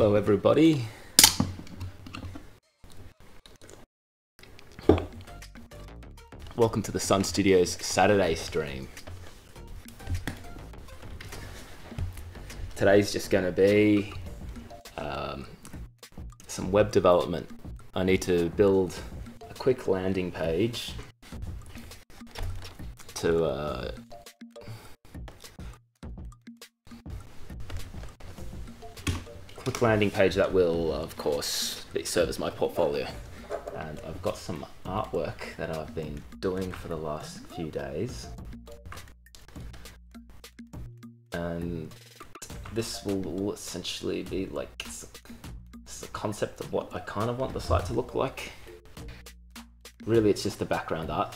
Hello everybody. Welcome to the Sun Studios Saturday stream. Today's just going to be some web development. I need to build a quick landing page to that will, of course, serve as my portfolio. And I've got some artwork that I've been doing for the last few days. And this will essentially be like the concept of what I kind of want the site to look like. Really, it's just the background art.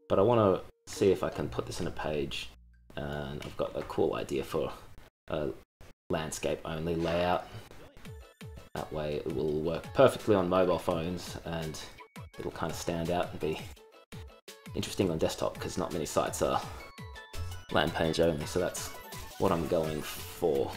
But I want to see if I can put this in a page. And I've got a cool idea for a landscape only layout. That way it will work perfectly on mobile phones and it'll kind of stand out and be interesting on desktop because not many sites are land page only, so that's what I'm going for.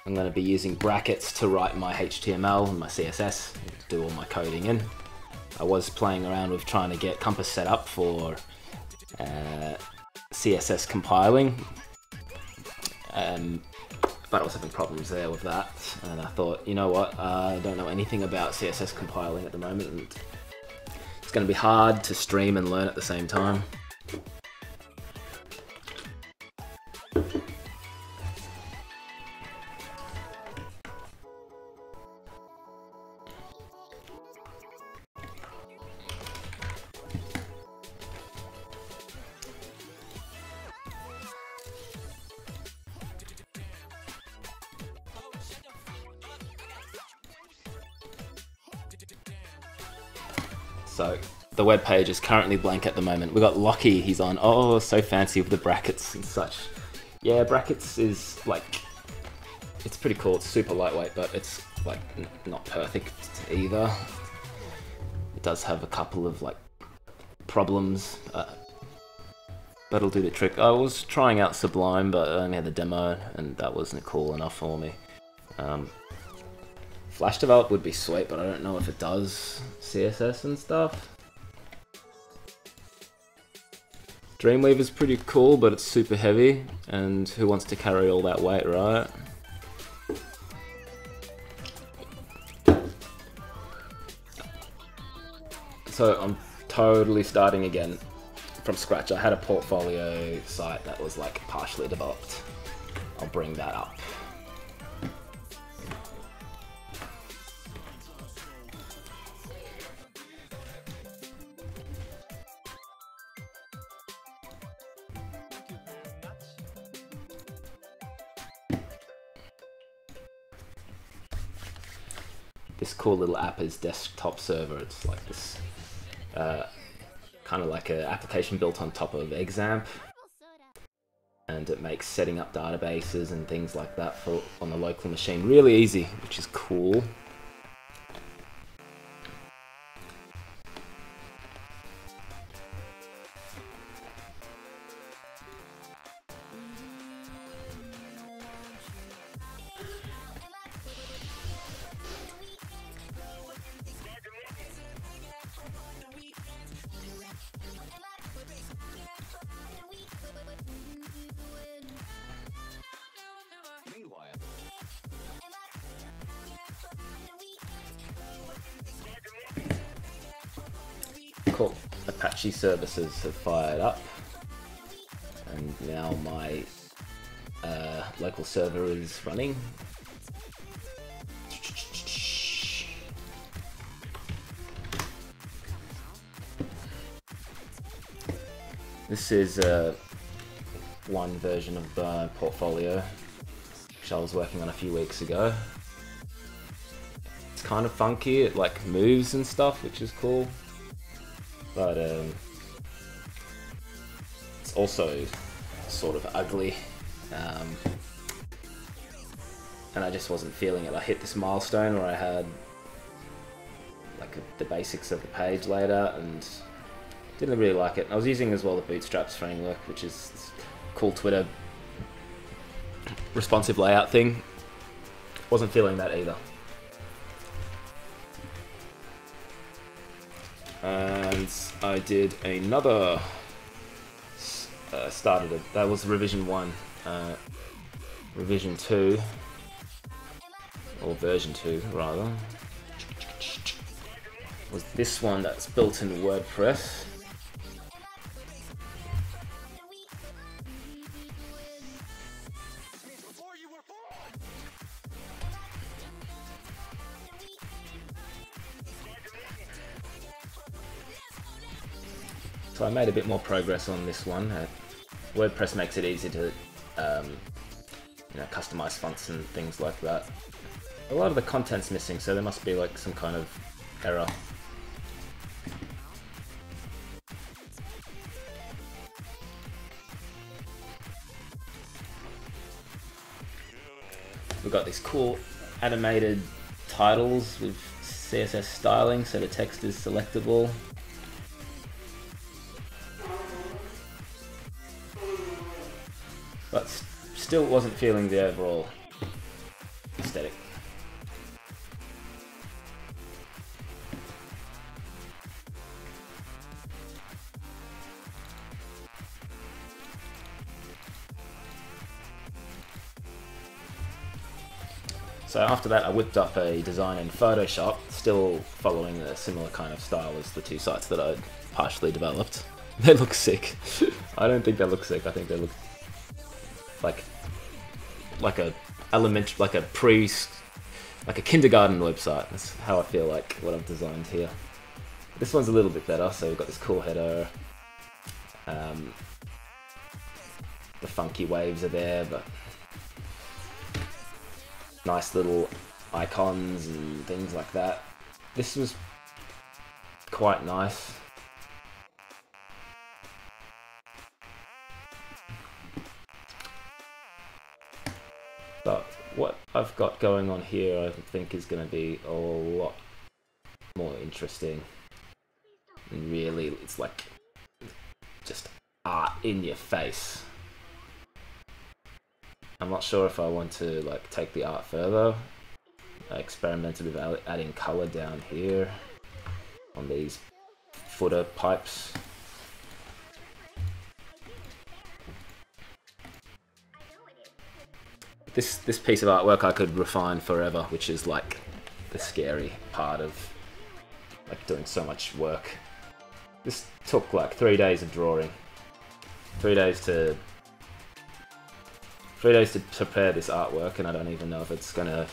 I'm going to be using brackets to write my HTML and my CSS, do all my coding in. I was playing around with trying to get Compass set up for CSS compiling, but I was having problems there with that, and I thought, you know what, I don't know anything about CSS compiling at the moment, and it's going to be hard to stream and learn at the same time. So the web page is currently blank at the moment. We got Lockie, he's on, oh, so fancy with the brackets and such. Yeah, brackets is like, it's pretty cool, it's super lightweight, but it's like not perfect either. It does have a couple of like problems, but it'll do the trick. I was trying out Sublime, but I only had the demo and that wasn't cool enough for me. Flash Develop would be sweet, but I don't know if it does CSS and stuff. Dreamweaver's pretty cool, but it's super heavy, and who wants to carry all that weight, right? So I'm totally starting again from scratch. I had a portfolio site that was like partially developed. I'll bring that up. This cool little app is Desktop Server. It's like this kind of like an application built on top of Examp, and it makes setting up databases and things like that for on the local machine really easy, which is cool. Cool. Apache services have fired up, and now my local server is running. This is one version of the portfolio which I was working on a few weeks ago. it's kind of funky. It like moves and stuff, which is cool. But it's also sort of ugly. And I just wasn't feeling it. I hit this milestone where I had like the basics of the page laid out and didn't really like it. I was using as well the Bootstraps framework, which is this cool Twitter responsive layout thing. Wasn't feeling that either. And I did another, that was revision 1, revision 2, or version 2 rather, was this one that's built in WordPress. So I made a bit more progress on this one. WordPress makes it easy to customize fonts and things like that. A lot of the content's missing, so there must be like some kind of error. We've got these cool animated titles with CSS styling, so the text is selectable. But still wasn't feeling the overall aesthetic. So after that I whipped up a design in Photoshop, still following a similar kind of style as the two sites that I'd partially developed. They look sick. I don't think they look sick, I think they look like a kindergarten website. That's how I feel like what I've designed here. This one's a little bit better, so we've got this cool header. The funky waves are there, but nice little icons and things like that. This was quite nice. But what I've got going on here I think is going to be a lot more interesting. And really, it's like just art in your face. I'm not sure if I want to like take the art further. I experimented with adding color down here on these footer pipes. This piece of artwork I could refine forever, which is like the scary part of like doing so much work. This took like 3 days of drawing. 3 days to prepare this artwork, and I don't even know if it's gonna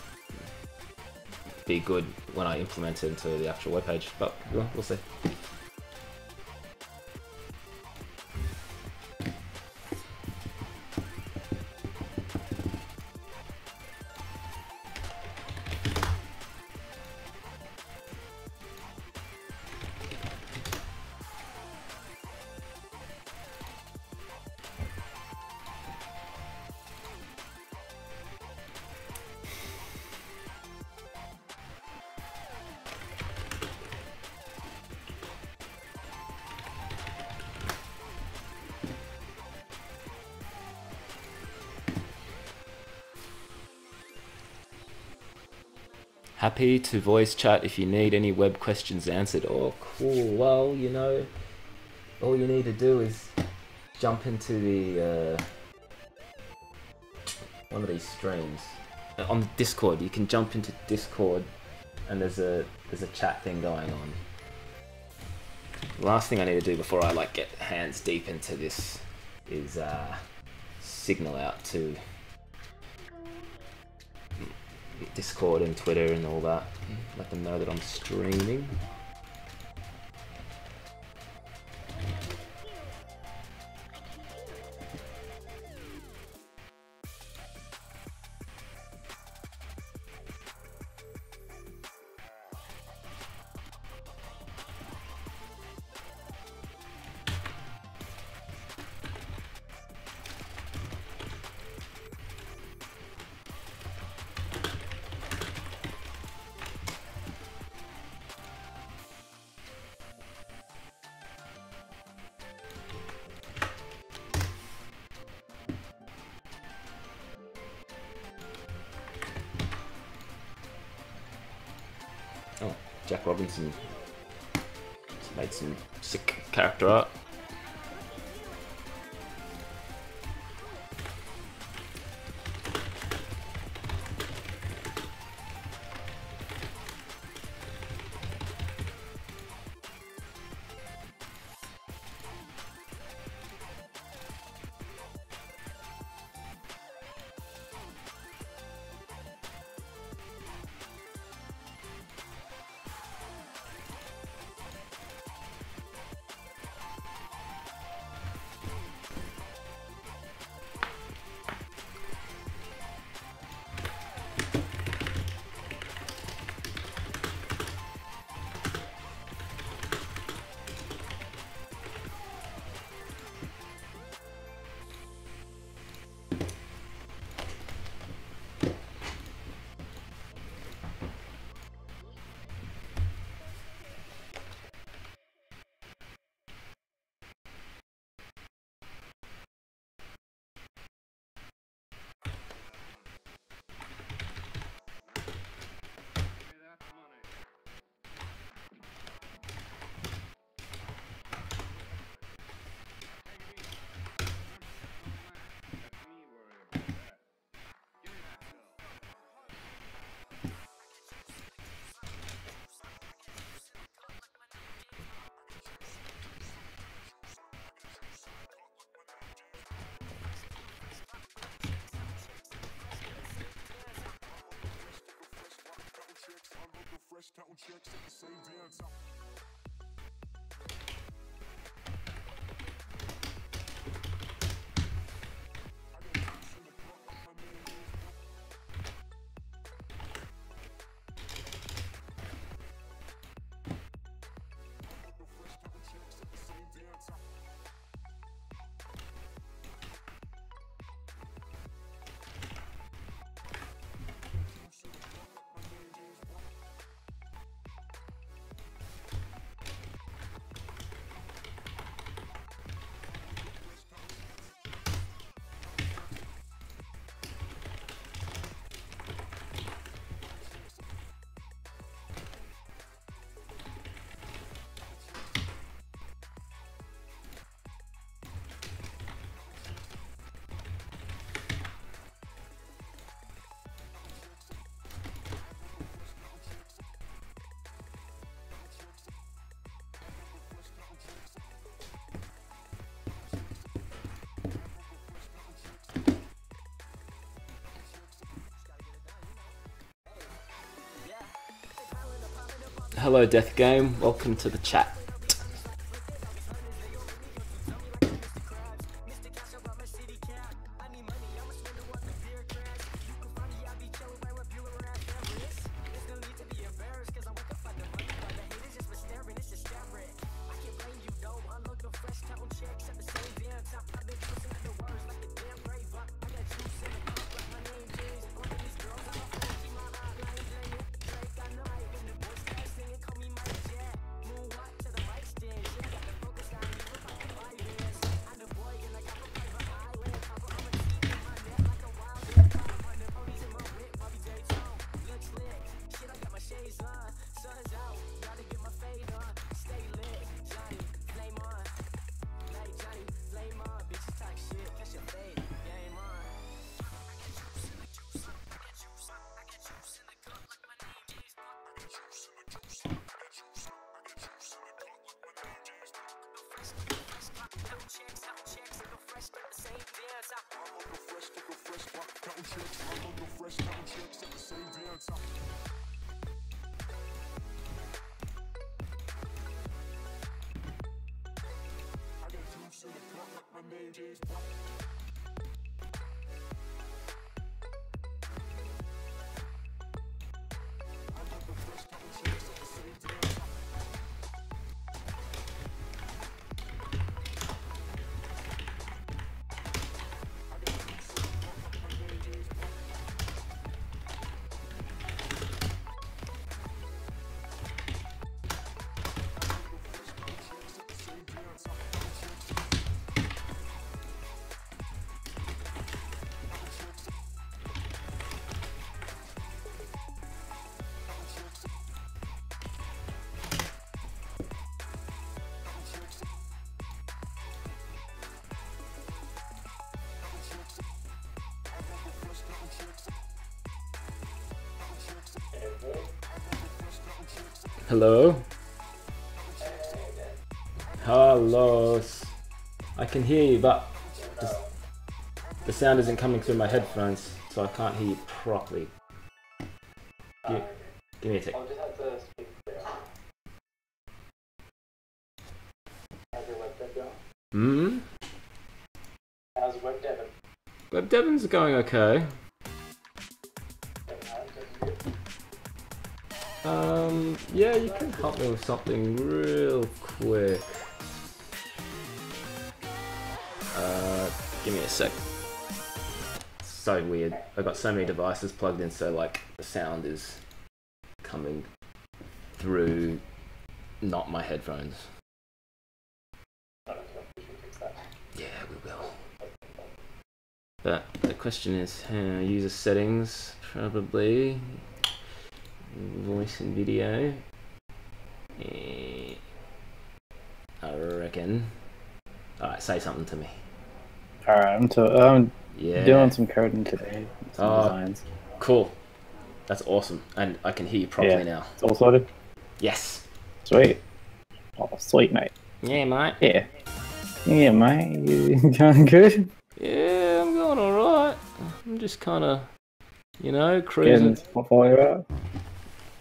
be good when I implement it into the actual webpage, but we'll see. Happy to voice chat if you need any web questions answered. Oh, cool. Well, you know, all you need to do is jump into the one of these streams on Discord. You can jump into Discord, and there's a chat thing going on. The last thing I need to do before I like get hands deep into this is signal out to Discord and Twitter and all that. Let them know that I'm streaming. Jack Robinson made some sick character art. Hello Death Game, welcome to the chat. Hello? Hello? I can hear you, but the sound isn't coming through my headphones, so I can't hear you properly. Give me a tick. I'll just have to speak clear. How's your web dev going? How's web deving? Web Devon's going okay. Yeah, you can help me with something real quick. Give me a sec. It's so weird. I've got so many devices plugged in, so like the sound is coming through not my headphones. Yeah, we will. But the question is, user settings, probably. Voice and video. I reckon. Alright, say something to me. Alright, I'm Yeah. doing some coding today. Some designs. Cool. That's awesome. And I can hear you properly now. It's all sorted? Yes. Sweet. Oh, sweet, mate. Yeah, mate. Yeah. Yeah, mate. You going good? Yeah, I'm going alright. I'm just kind of, you know, Getting cruising. this portfolio out?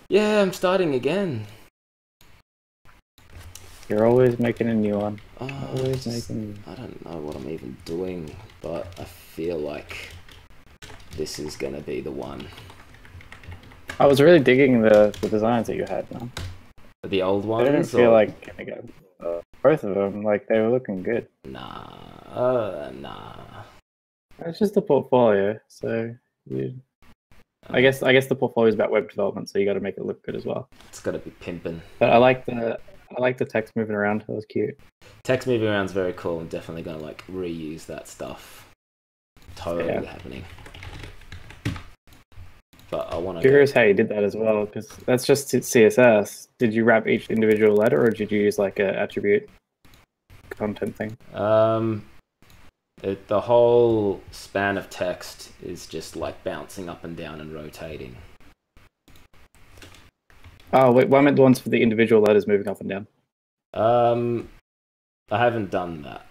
Yeah, I'm starting again. You're always making a new one. Oh, Always making. I don't know what I'm even doing, but I feel like this is gonna be the one. I was really digging the designs that you had, man. The old I ones? didn't feel or- like both of them, like they were looking good. Nah. It's just a portfolio, so I guess the portfolio is about web development, so you got to make it look good as well. It's gotta be pimping. But I like the text moving around. That was cute. Text moving around's very cool. I'm definitely gonna like reuse that stuff. Totally happening. But I want to. Curious how you did that as well, because that's just CSS. Did you wrap each individual letter, or did you use like a attribute content thing? The whole span of text is just like bouncing up and down and rotating. Oh wait, well, I meant the ones for the individual letters moving up and down. I haven't done that.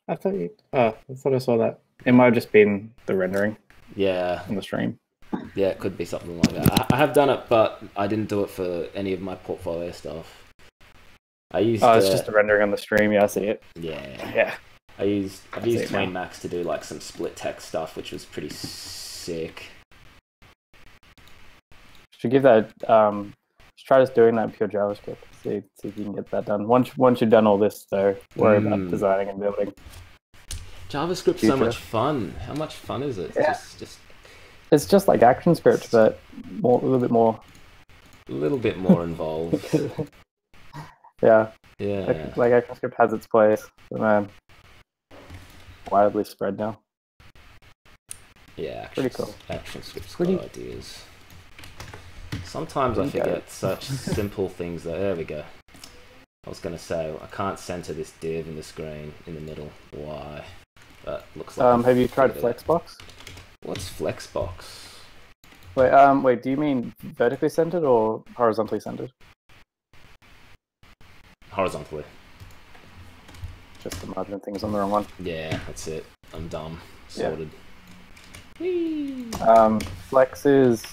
I thought I saw that. It might have just been the rendering Yeah, on the stream. yeah, it could be something like that. I have done it, but I didn't do it for any of my portfolio stuff. I used. Oh, it's just the rendering on the stream. Yeah, I see it. Yeah. Yeah. I've used see it now. TweenMax to do like some split text stuff, which was pretty sick. Should give that. Just try just doing that in pure JavaScript. See if you can get that done. Once you've done all this, though, worry about designing and building. JavaScript's so much fun. How much fun is it? Yeah. Just It's just like ActionScript, but a little bit more. a little bit more involved. Yeah. Yeah. Like ActionScript has its place, but man, widely spread now. Yeah, Pretty cool. ActionScript's Pretty- got ideas. Sometimes I Pretty forget such simple things. There we go. I was going to say, I can't center this div in the screen in the middle. Why? But looks like... I've Have you tried figured it Flexbox? out. What's Flexbox? Wait, do you mean vertically centered or horizontally centered? Horizontally. Just the margin thing is on the wrong one. Yeah, that's it. I'm dumb. Yeah. Sorted. Flex is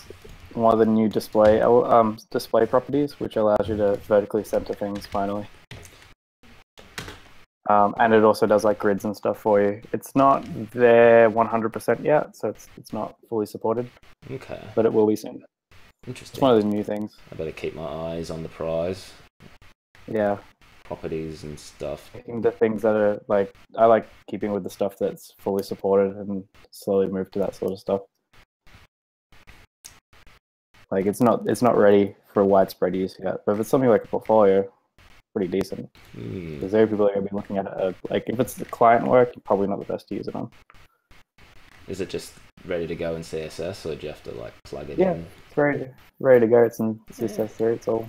one of the new display properties, which allows you to vertically center things finally. And it also does like grids and stuff for you. It's not there 100% yet, so it's not fully supported, Okay. but it will be soon. It's Interesting. one of the new things. I better keep my eyes on the prize. Yeah, Properties and stuff. picking the things that are like I like keeping with the stuff that's fully supported and slowly move to that sort of stuff. Like it's not ready for widespread use yet, but if it's something like a portfolio, pretty decent. Because there people are going to be looking at it. Like if it's the client work, you're probably not the best to use it on. Is it just ready to go in CSS, or do you have to like plug it Yeah. in? It's ready to go. It's in CSS3. It's all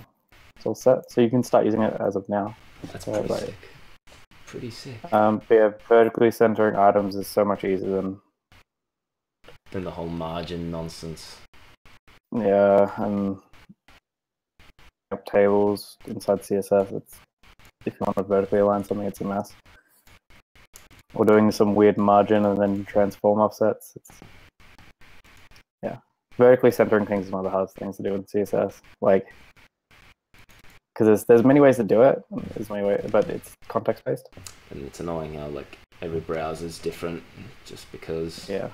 set. So you can start using it as of now. That's So, pretty like, sick. Pretty sick. But yeah, vertically centering items is so much easier than Then the whole margin nonsense. yeah, and tables inside CSS. It's if you want to vertically align something, it's a mess. Or doing some weird margin and then transform offsets. Vertically centering things is one of the hardest things to do in CSS. Like, because there's many ways to do it. There's many ways, but it's context based. And it's annoying how like every browser is different, just because. Yeah.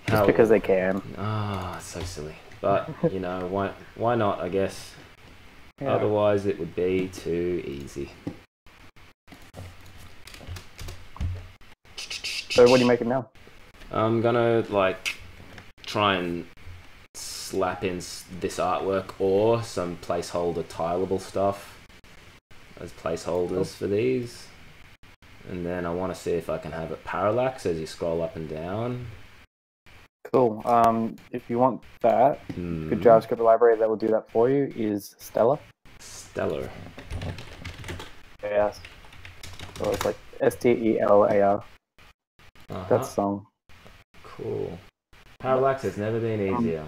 Just because they can. Ah, so silly. But you know, why not? I guess. Yeah. Otherwise, it would be too easy. So what are you making now? I'm gonna like try and slap in this artwork or some placeholder tileable stuff as placeholders for these, and then I want to see if I can have it parallax as you scroll up and down. Cool. If you want that, good JavaScript library that will do that for you is Stellar. Stellar. Yes. So it's like STELAR. That's the song. Cool. Parallax has never been easier.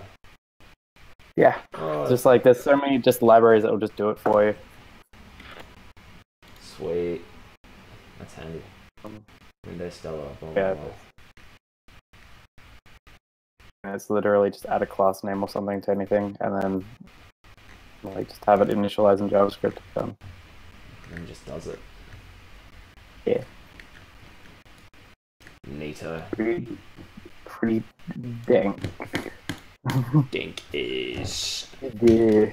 Yeah. Oh, Just like there's so many just libraries that will just do it for you. sweet. That's handy. Windows Stellar. Yeah. And it's literally just add a class name or something to anything, and then like just have it initialize in JavaScript. Done. And it just does it. Yeah. Neato. Pretty dank. Dink-ish. Yeah.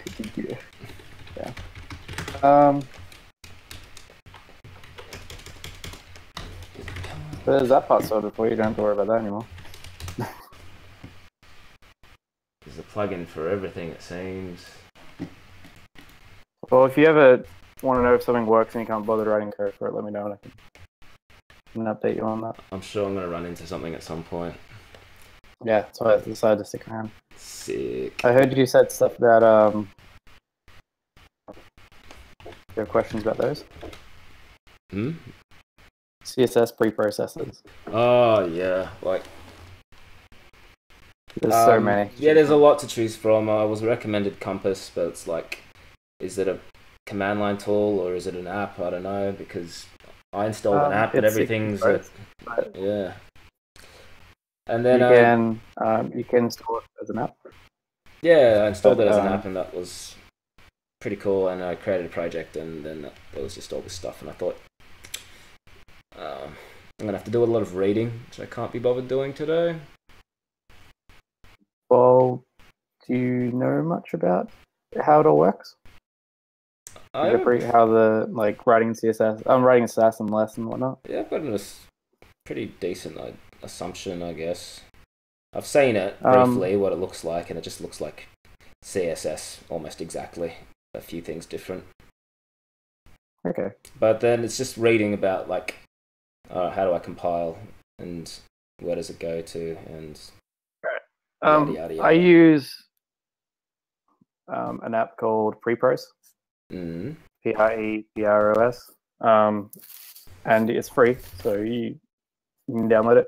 There's that part sorted for you. You don't have to worry about that anymore. There's a plugin for everything, it seems. Well, if you ever want to know if something works and you can't bother writing code for it, let me know and I can update you on that. I'm sure I'm going to run into something at some point. Yeah, so I decided to stick around. Sick. I heard you said stuff about you have questions about those? CSS preprocessors. Oh, yeah. Like, there's so many. Yeah, there's a lot to choose from. I was recommended Compass, but it's like, is it a command line tool or is it an app? I don't know, because I installed an app, but everything's yeah. And then you can install it as an app. Yeah, I installed it as an app, and that was pretty cool. And I created a project, and then there was just all this stuff. And I thought, I'm gonna have to do a lot of reading, which I can't be bothered doing today. Well, do you know much about how it all works? How the like writing CSS? I'm writing Sass and less and whatnot. Yeah, I've got a pretty decent assumption, I guess. I've seen it briefly, what it looks like, and it just looks like CSS almost exactly. A few things different. Okay. But then it's just reading about like, how do I compile and where does it go to and yada, yada, yada. I use an app called Prepros. PREPROS. And it's free, so you can download it.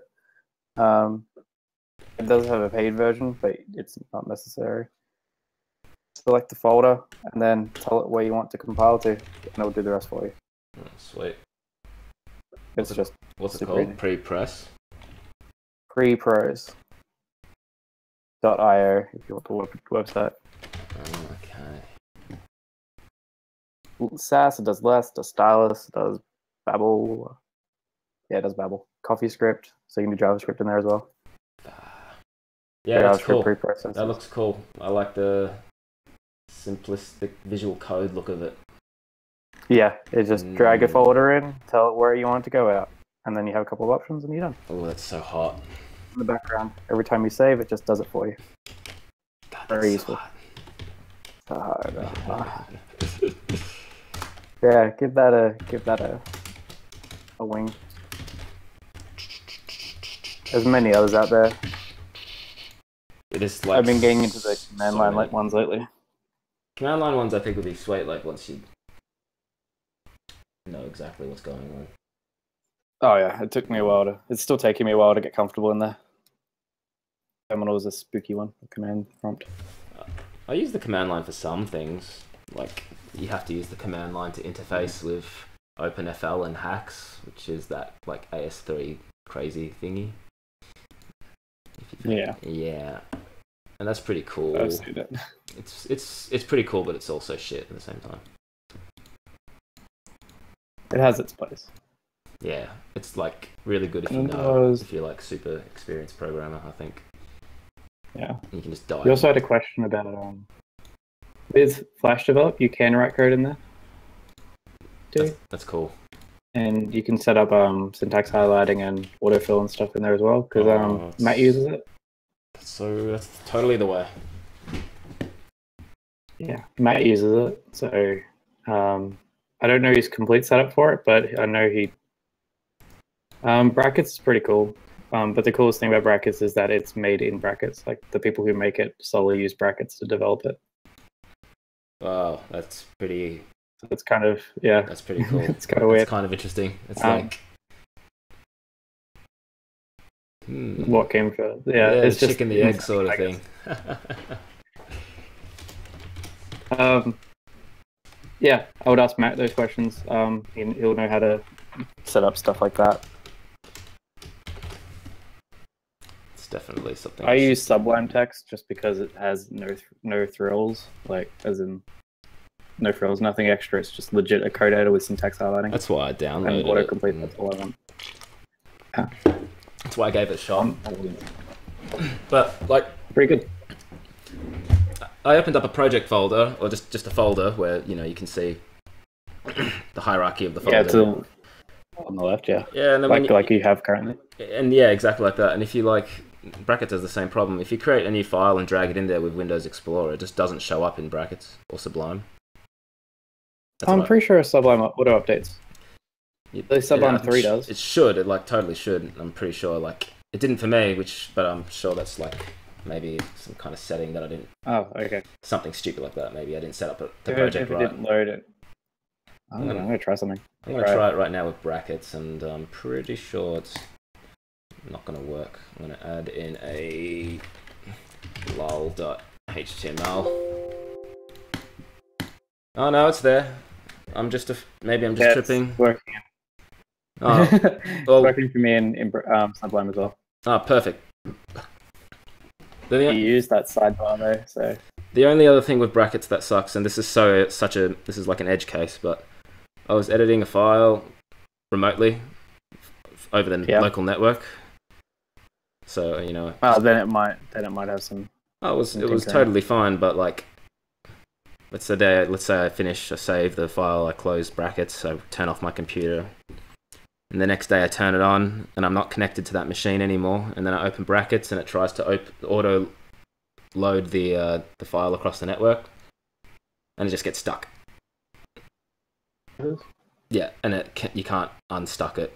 It does have a paid version, but it's not necessary. Select the folder and then tell it where you want to compile to, and it'll do the rest for you. Oh, sweet. It's just what's it called? Prepros. Prepros.io if you want to look at the website. Okay. Sass, it does less, does stylus, it does Babel. Yeah, it does Babel. CoffeeScript, so you can do JavaScript in there as well. Yeah, that's cool. Preprocessors. That looks cool. I like the simplistic visual code look of it. Yeah, it's just drag a folder in, tell it where you want it to go out, and then you have a couple of options and you're done. Oh, that's so hot. In the background, every time you save, it just does it for you. God, very useful. So hard. Yeah, give that a wing. There's many others out there. It is like I've been getting into the command line like ones lately. Command line ones I think would be sweet, like once you know exactly what's going on. Oh yeah, it took me a while it's still taking me a while to get comfortable in there. Terminal is a spooky one, the command prompt. I use the command line for some things. Like, you have to use the command line to interface with OpenFL and Hacks, which is that like AS3 crazy thingy. Yeah. Yeah. And that's pretty cool. I've seen it. It's pretty cool, but it's also shit at the same time. It has its place. Yeah, it's like really good if you And know, if you're like super experienced programmer, I think. Yeah. You can just dive. You also had a question about with Flash Develop, you can write code in there too, That's cool. and you can set up syntax highlighting and autofill and stuff in there as well because Matt uses it. So that's totally the way. Yeah, Matt uses it. So I don't know his complete setup for it, but I know he. Brackets is pretty cool. But the coolest thing about brackets is that it's made in brackets. Like the people who make it solely use brackets to develop it. Wow, that's pretty. So it's kind of That's pretty cool. It's kind of weird. It's kind of interesting. It's like. What came first? Yeah, it's the just chicken the egg sort of thing. Yeah, I would ask Matt those questions. He'll know how to set up stuff like that. It's definitely something. I use Sublime Text just because it has no frills, like as in no frills, nothing extra. It's just legit a code editor with syntax highlighting. That's why I downloaded and autocomplete. That's all I want. That's why I gave it a shot. But like, pretty good. I opened up a project folder, or just a folder where you can see the hierarchy of the folder. Yeah, it's on the left. Yeah. Yeah, and then like you have currently. And yeah, exactly like that. And if you like, Brackets has the same problem. If you create a new file and drag it in there with Windows Explorer, it just doesn't show up in Brackets or Sublime. I'm pretty sure Sublime auto updates. The Sublime 3 does. It should. It like totally should. I'm pretty sure. Like it didn't for me, but I'm sure that's like maybe some kind of setting that I didn't. Oh, okay. Something stupid like that. Maybe I didn't set up the project right. If it didn't load it. I'm gonna try something. I'm gonna try it right now with Brackets, and I'm pretty sure it's not gonna work. I'm gonna add in a lol.html. Oh no, it's there. Maybe I'm just tripping. It's working. Oh, it's working for me in Sublime as well. Oh, perfect. You use that sidebar though, so. The only other thing with Brackets that sucks, and this is this is like an edge case, but I was editing a file remotely over the local network. So then it might have some. Oh, it was totally fine, but like, let's say I finish, I save the file, I close Brackets, I turn off my computer, and the next day I turn it on, and I'm not connected to that machine anymore, and then I open Brackets, and it tries to auto load the file across the network, and it just gets stuck. Yeah, and you can't unstuck it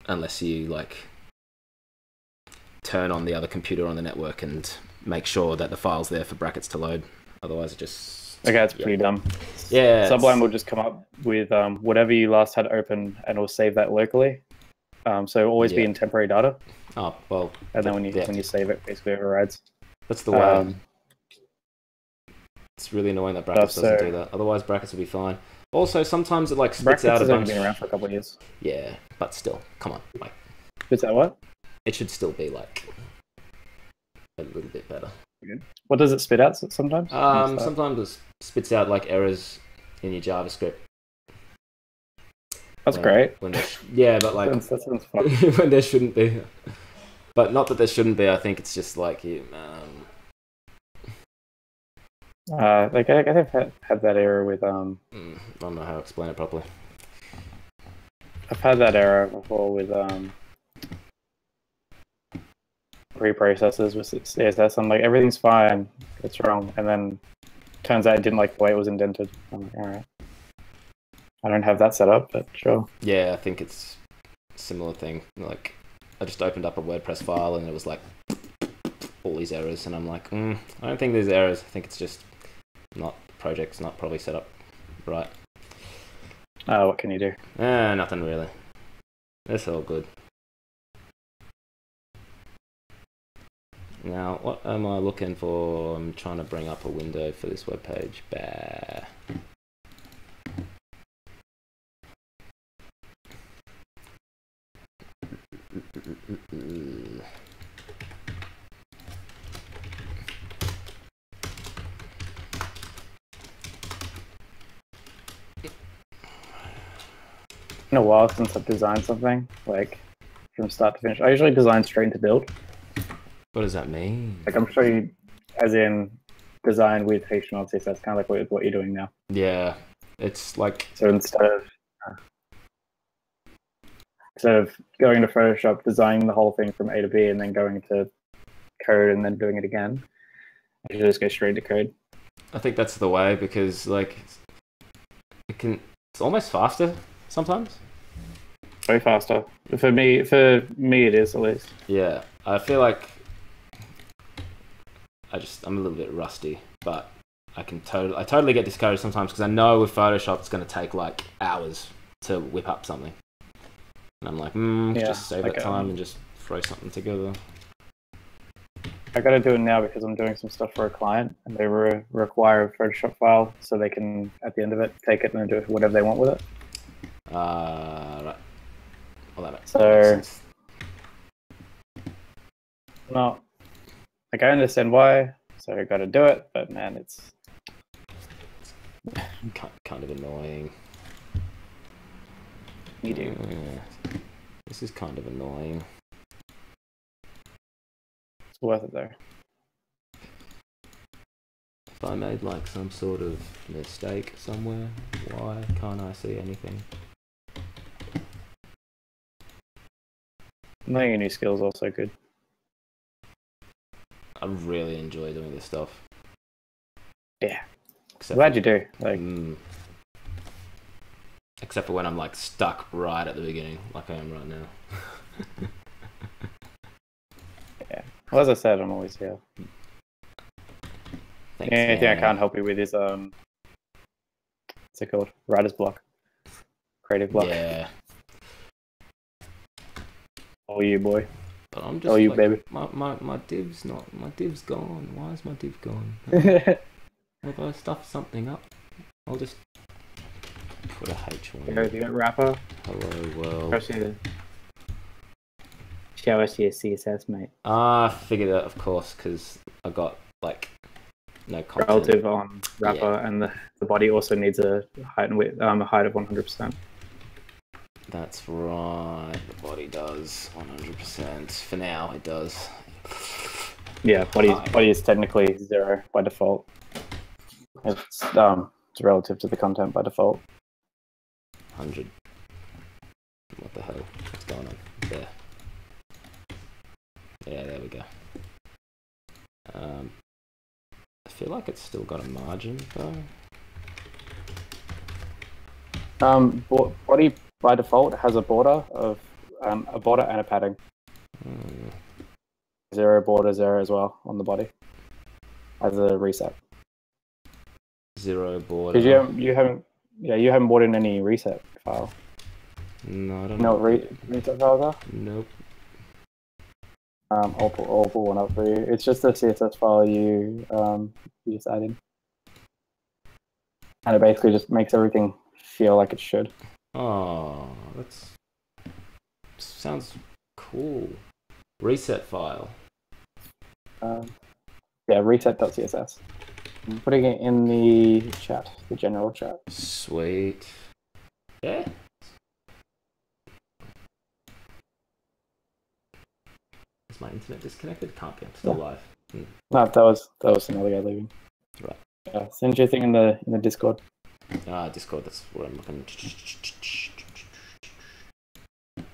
unless you like turn on the other computer on the network and make sure that the file's there for Brackets to load. Otherwise, it just it's pretty dumb. Yeah, Sublime will just come up with whatever you last had open, and it'll save that locally. So always be in temporary data. Oh well. And then when you save it, basically overrides. That's the way. It's really annoying that Brackets doesn't do that. Otherwise, Brackets would be fine. Also, sometimes it like spits out a bunch. Brackets has only been around for a couple of years. Yeah, but still, come on, like. Spits out what? It should still be like a little bit better. What does it spit out sometimes? Sometimes it spits out like errors in your JavaScript. That's great. But like that sounds fun. when there shouldn't be. But not that there shouldn't be. I think it's just like like I've had that error with I don't know how to explain it properly. I've had that error before with preprocessors with CSS. I'm like, everything's fine, it's wrong, and then turns out it didn't like the way it was indented. I'm like, all right, I don't have that set up, but sure. Yeah, I think it's a similar thing. Like, I just opened up a WordPress file and it was like all these errors, and I'm like, I don't think there's errors. I think it's just project's not probably set up right. What can you do? Nothing really. It's all good. Now, what am I looking for? I'm trying to bring up a window for this web page. Bah. In a while since I've designed something, like from start to finish. I usually design straight into build. What does that mean? Like I'm sure you, as in design with HTML, CSS, kind of like what you're doing now. Yeah, it's like So instead of going to Photoshop, designing the whole thing from A to B, and then going to code and then doing it again, I should just go straight to code. I think that's the way because like it's almost faster sometimes. Way faster. For me, it is at least. Yeah, I feel like I'm a little bit rusty, but I totally get discouraged sometimes because I know with Photoshop it's going to take like hours to whip up something, and I'm like, just save that time and just throw something together. I got to do it now because I'm doing some stuff for a client, and they require a Photoshop file so they can, at the end of it, take it and do whatever they want with it. Right. Well, that makes So, sense. no, like I understand why, so I got to do it, but man, it's kind of annoying. you do. Yeah. This is kind of annoying. It's worth it though. If I made like some sort of mistake somewhere, why can't I see anything? Learning a new skill is also good. I really enjoy doing this stuff. Yeah. Except Glad you do. Like, except for when I'm like stuck right at the beginning, like I am right now. yeah. Well, as I said, I'm always here. Thanks, The only thing I man. can't help you with is what's it called? Writer's block. Creative block. Yeah, Oh, you boy. but I'm just Oh, you like, baby. my div's gone. Why is my div gone? If I stuff something up, I'll just put a H1. You got wrapper. Hello world. Show us your CSS, mate. I figured it out, of course, because I got like no content. Relative on wrapper, and the body also needs a height and width, a height of 100%. That's right. The body does 100%. For now, it does. Yeah, body is technically 0 by default. It's relative to the content by default. 100. What the hell? What's going on? There. Yeah, there we go. I feel like it's still got a margin though. Body by default has a border of and a padding. 0 border, 0 as well on the body as a reset. 0 border. Because you haven't brought in any reset file. No, I don't You know what reset files are? Nope. I'll pull one up for you. It's just a CSS file you just add in, and it basically just makes everything feel like it should. Oh, that's sounds cool. Reset file. Yeah, reset.css. I'm putting it in the chat, the general chat. Sweet. Yeah. Is my internet disconnected? Can't be. I'm still live. No, that was another guy leaving. Right. Yeah, send your thing in the Discord. Discord. That's where I'm looking.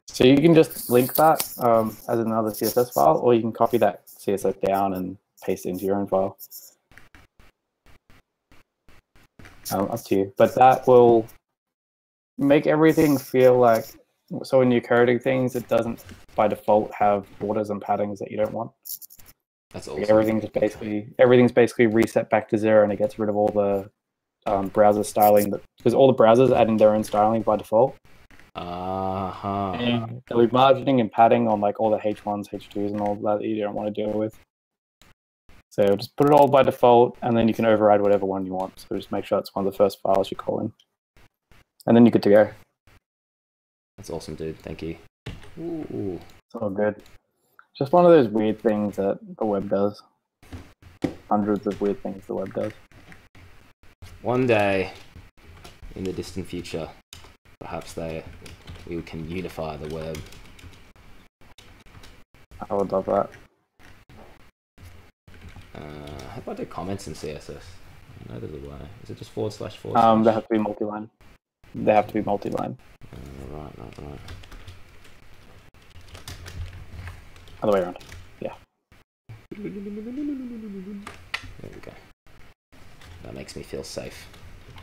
So you can just link that as another CSS file, or you can copy that CSS down and paste it into your own file. Up to you. But that will make everything feel like, so when you're coding things, it doesn't by default have borders and paddings that you don't want. That's awesome. Like everything's basically reset back to 0, and it gets rid of all the browser styling, because all the browsers add in their own styling by default. Uh-huh. And there'll be margining and padding on like all the H1s, H2s, and all that you don't want to deal with. So just put it all by default, and then you can override whatever one you want. So just make sure it's one of the first files you call in. And then you're good to go. That's awesome, dude. Thank you. Ooh. It's all good. Just one of those weird things that the web does. Hundreds of weird things the web does. One day, in the distant future, perhaps we can unify the web. I would love that. How about the comments in CSS? I know there's a way. Is it just //? They have to be multi-line. They have to be multi-line. Right. Other way around. Yeah. There we go. That makes me feel safe.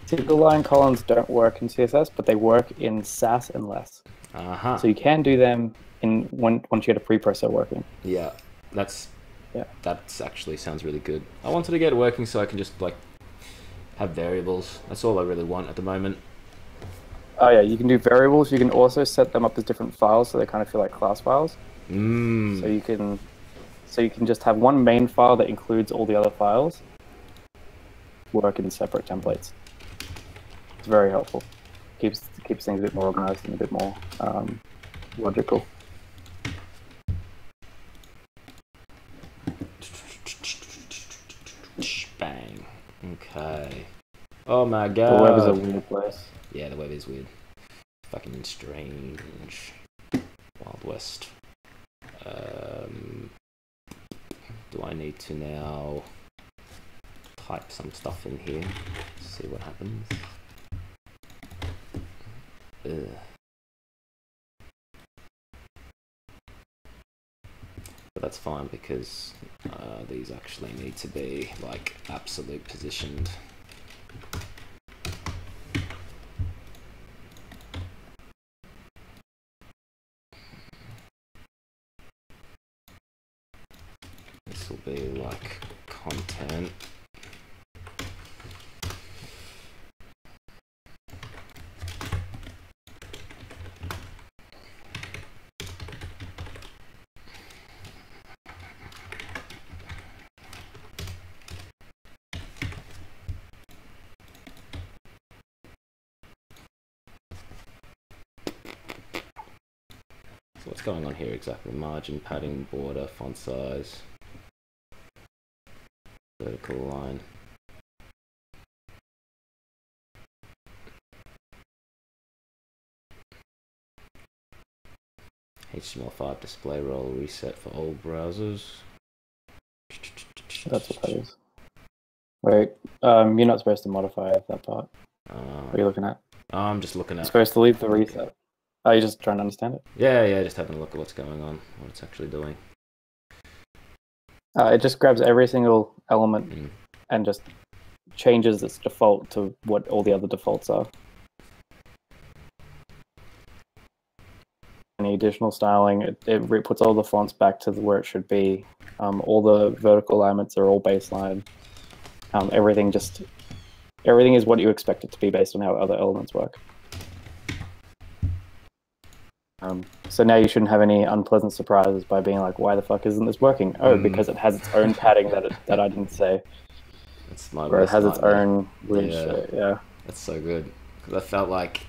Single line columns don't work in CSS, but they work in Sass and less. Uh-huh. So you can do them once you get a preprocessor working. Yeah, that's actually sounds really good. I wanted to get it working so I can just like have variables. That's all I really want at the moment. Oh yeah, you can do variables. You can also set them up as different files, so they kind of feel like class files. So you can just have one main file that includes all the other files. Work in separate templates. It's very helpful. Keeps things a bit more organized and a bit more logical. Bang. Okay. Oh my god. The web is a weird place. Yeah, the web is weird. Fucking strange. Wild West. Do I need to now type some stuff in here? See what happens. But that's fine because these actually need to be like absolute positioned. This will be like content. So what's going on here exactly? Margin, padding, border, font size, vertical line. HTML5 display role reset for all browsers. That's what that is. Wait, you're not supposed to modify that part. What are you looking at? I'm just looking at. You're supposed to leave the reset. Oh, you're just trying to understand it? Yeah, just having a look at what's going on, what it's actually doing. It just grabs every single element and just changes its default to what all the other defaults are. Any additional styling, it puts all the fonts back to where it should be. All the vertical alignments are all baseline. Everything is what you expect it to be based on how other elements work. So now you shouldn't have any unpleasant surprises by being like, why the fuck isn't this working? Oh, because it has its own padding that I didn't say. It's my or it has its own weird shit, yeah. That's so good. Because I felt like,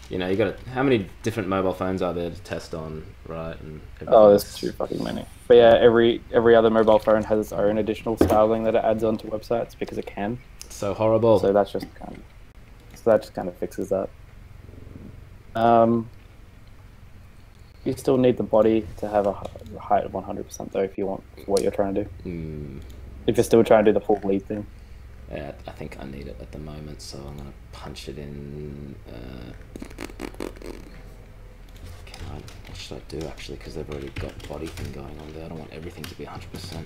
you know, you got to, how many different mobile phones are there to test on, right? And oh, there's too fucking many. But yeah, every other mobile phone has its own additional styling that it adds onto websites because it can. So horrible. So that just kind of fixes that. You still need the body to have a height of 100% though, if you want what you're trying to do. If you're still trying to do the full lead thing. Yeah, I think I need it at the moment, so I'm gonna punch it in. What should I do actually? Because they've already got body thing going on there. I don't want everything to be 100%.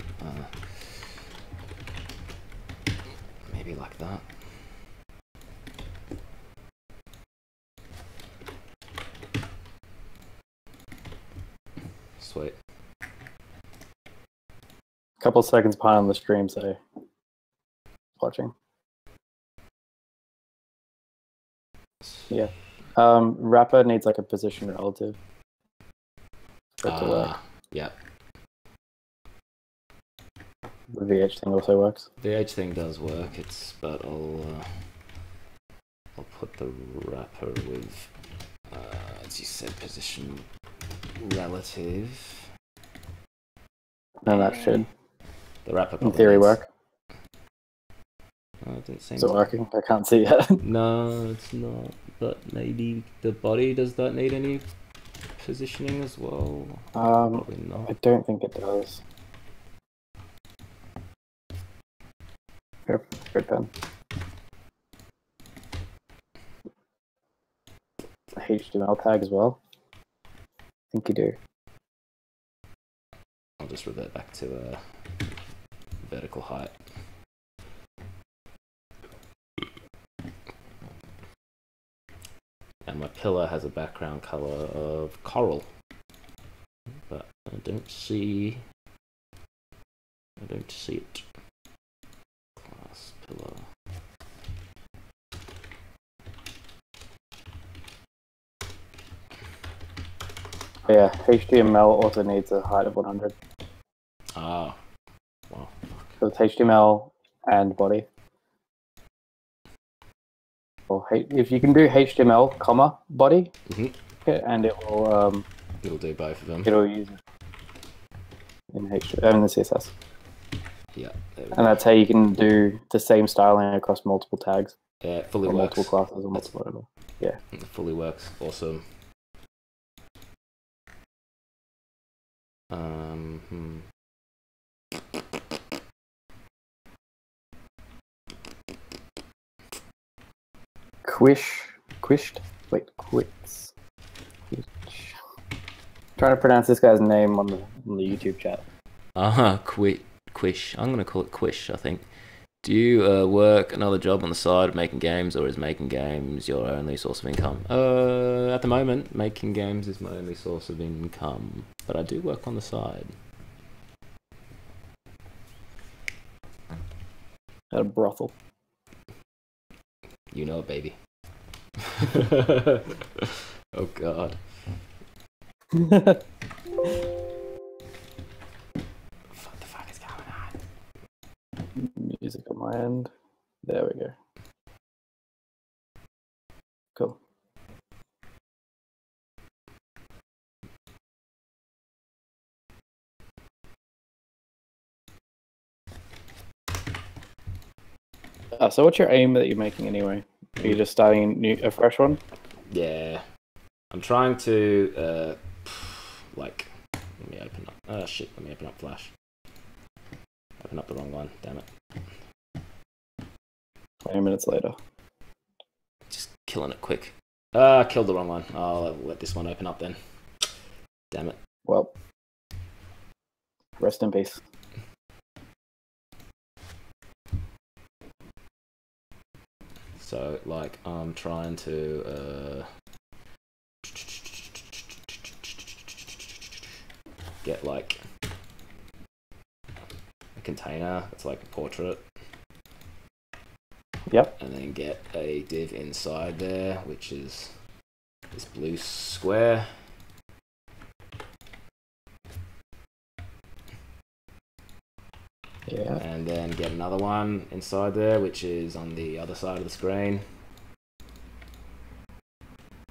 Maybe like that. Sweet. Couple seconds behind on the stream, so watching. Yeah. Wrapper needs like a position relative for it to work. Yep. The VH thing also works. The H thing does work. But I'll put the wrapper with, as you said, position relative. And that should, The wrapper in theory, needs... work. Oh, it didn't seem Is it working? I can't see yet. No, it's not. But maybe the body, does that need any positioning as well? Probably I not. don't think it does. Here, good pen. A HTML tag as well. I think you do. I'll just revert back to vertical height. And my pillar has a background color of coral, but I don't see it. Class pillar. Yeah, HTML also needs a height of 100. Ah, wow. So it's HTML and body. Or if you can do HTML, comma, body, and it will It'll do both of them. it'll use it in HTML in the CSS. Yeah. And that's how you can do the same styling across multiple tags. Yeah, it fully Or works. multiple classes or multiple whatever. Yeah. It fully works. Awesome. Quished? Wait, Quits. Trying to pronounce this guy's name on the YouTube chat. Quish. I'm gonna call it Quish, I think. Do you work another job on the side of making games, or is making games your only source of income? At the moment, making games is my only source of income, but I do work on the side. At a brothel. You know it, baby. Oh god. What the fuck is going on? Music on my end. There we go. Cool. So what's your aim that you're making anyway? Are you just starting a fresh one? Yeah. I'm trying to, let me open up, let me open up Flash. Open up the wrong one, damn it. 20 minutes later. Just killing it quick. Killed the wrong one. I'll let this one open up then. Damn it. Well, rest in peace. So, like, I'm trying to, get, like, a container that's like a portrait. Yep. And then get a div inside there, which is this blue square. Yeah. And then get another one inside there, which is on the other side of the screen.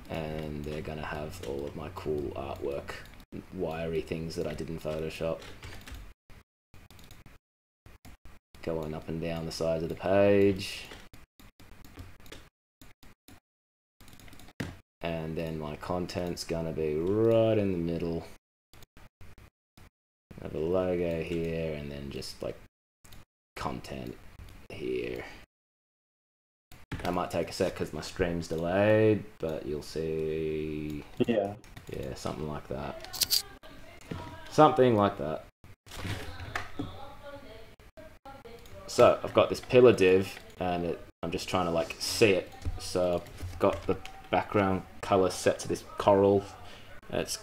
And they're gonna have all of my cool artwork, wiry things that I did in Photoshop, going up and down the sides of the page. And then my content's gonna be right in the middle. I have a logo here, and then just like content here. I might take a sec because my stream's delayed, but you'll see. Yeah. Yeah, something like that. Something like that. So I've got this pillar div, and I'm just trying to like see it. So I've got the background color set to this coral. It's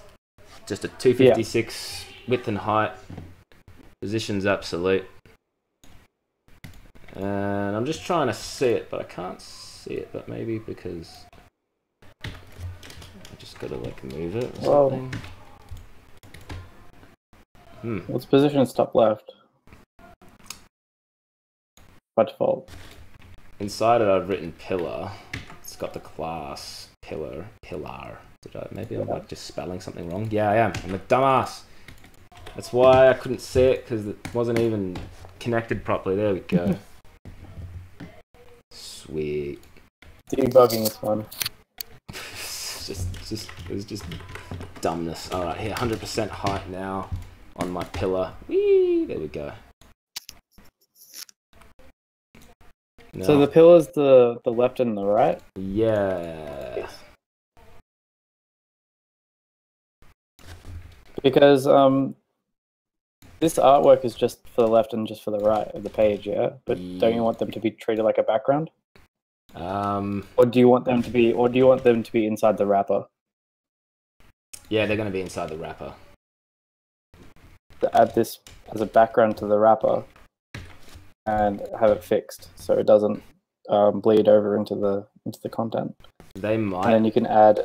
just a 256 width and height. Position's absolute. And I'm just trying to see it, but I can't see it. But maybe because I just gotta like move it or something. What's position top left? by default. Inside it, I've written pillar. It's got the class pillar. Maybe I'm like just spelling something wrong? Yeah, I am. I'm a dumbass. That's why I couldn't see it, because it wasn't even connected properly. There we go. Sweet. Debugging is fun. It was just dumbness. All right, here, 100% height now on my pillar. Whee! There we go. Now, So the pillar's the left and the right? yeah. Because this artwork is just for the left and just for the right of the page, yeah? But don't you want them to be treated like a background? Or do you want them to be inside the wrapper? Yeah, they're going to be inside the wrapper. To add this as a background to the wrapper and have it fixed so it doesn't bleed over into the content. They might. And then you can add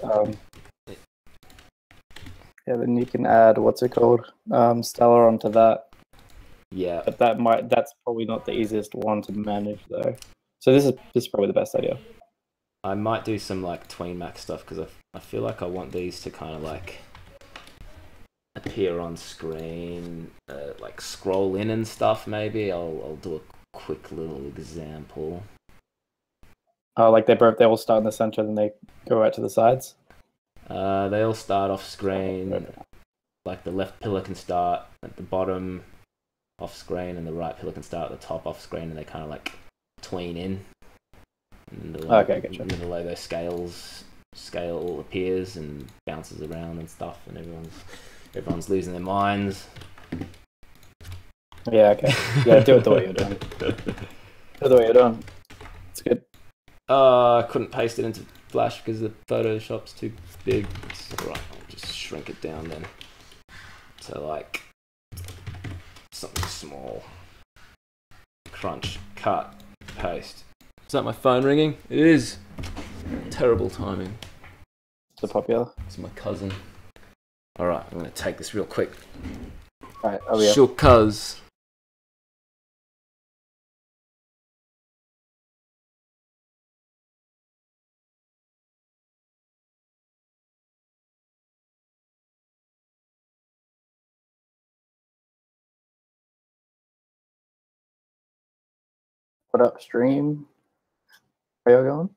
then you can add what's it called? Stellar onto that. Yeah. But that's probably not the easiest one to manage though. So this is probably the best idea. I might do some like tween max stuff because I feel like I want these to kind of like appear on screen, like scroll in and stuff. Maybe I'll do a quick little example. Oh, like they all start in the center and then they go out to the sides. They all start off screen. Like the left pillar can start at the bottom off screen, and the right pillar can start at the top off screen, and they kind of like tween in. And the logo, okay, gotcha. And the logo scale appears and bounces around and stuff, and everyone's losing their minds. Yeah, okay. Yeah, do it the way you're doing. Do it the way you're doing. It's good. I couldn't paste it into Flash because the Photoshop's too big. So, right, I'll just shrink it down then to like something small. Crunch, cut, paste. Is that my phone ringing? It is. Terrible timing. The popular. It's my cousin. Alright, I'm going to take this real quick. Alright, oh yeah. Sure, cuz. What up, stream? Where you going?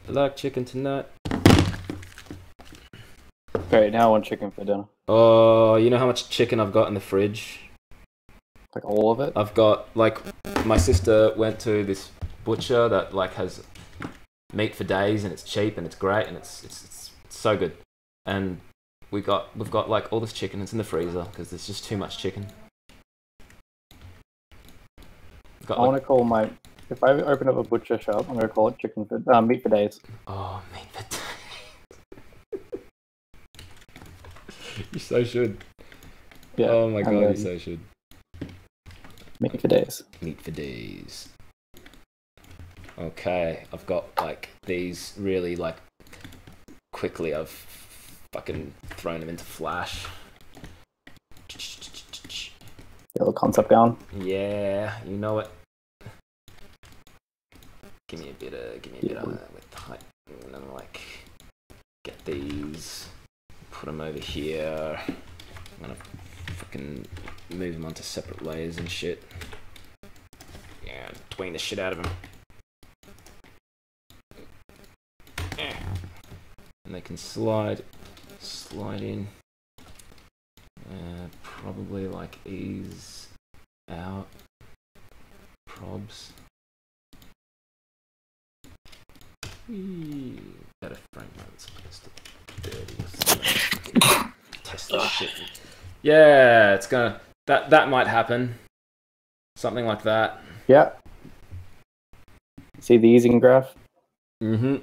I like chicken tonight. Great, now I want chicken for dinner. Oh, you know how much chicken I've got in the fridge? Like all of it? I've got, like, my sister went to this butcher that, like, has meat for days, and it's cheap, and it's great, and it's so good. And we've got, like, all this chicken. It's in the freezer, because there's just too much chicken. I want to call my... If I open up a butcher shop, I'm going to call it meat for days. Oh, meat for days. You so should. Yeah, oh my god, you so should. Meat for days. Meat for days. Okay, I've got like these really like quickly. I've fucking thrown them into Flash. Get a little concept going. Yeah, you know it. Give me a bit of with height, and then like get these, put them over here. I'm gonna fucking move them onto separate layers and shit. Yeah, tween the shit out of them. And they can slide in. probably like ease out probs. Better frame rate as opposed to 30 or something. Test this shit. Yeah, it's gonna that might happen. Something like that. Yeah. See the easing graph? Mm-hmm.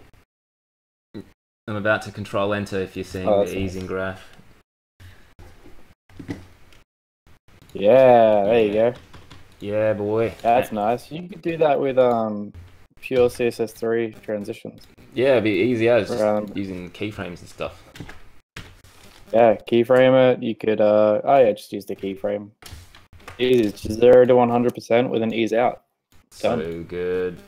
I'm about to control enter if you're seeing the easing graph. Yeah, there you go. Yeah, boy. That's nice. You could do that with pure CSS3 transitions. Yeah, it'd be easy as Just using keyframes and stuff. Yeah, keyframe it. You could just use the keyframe. Easy, it's 0 to 100% with an ease out. Done. So good.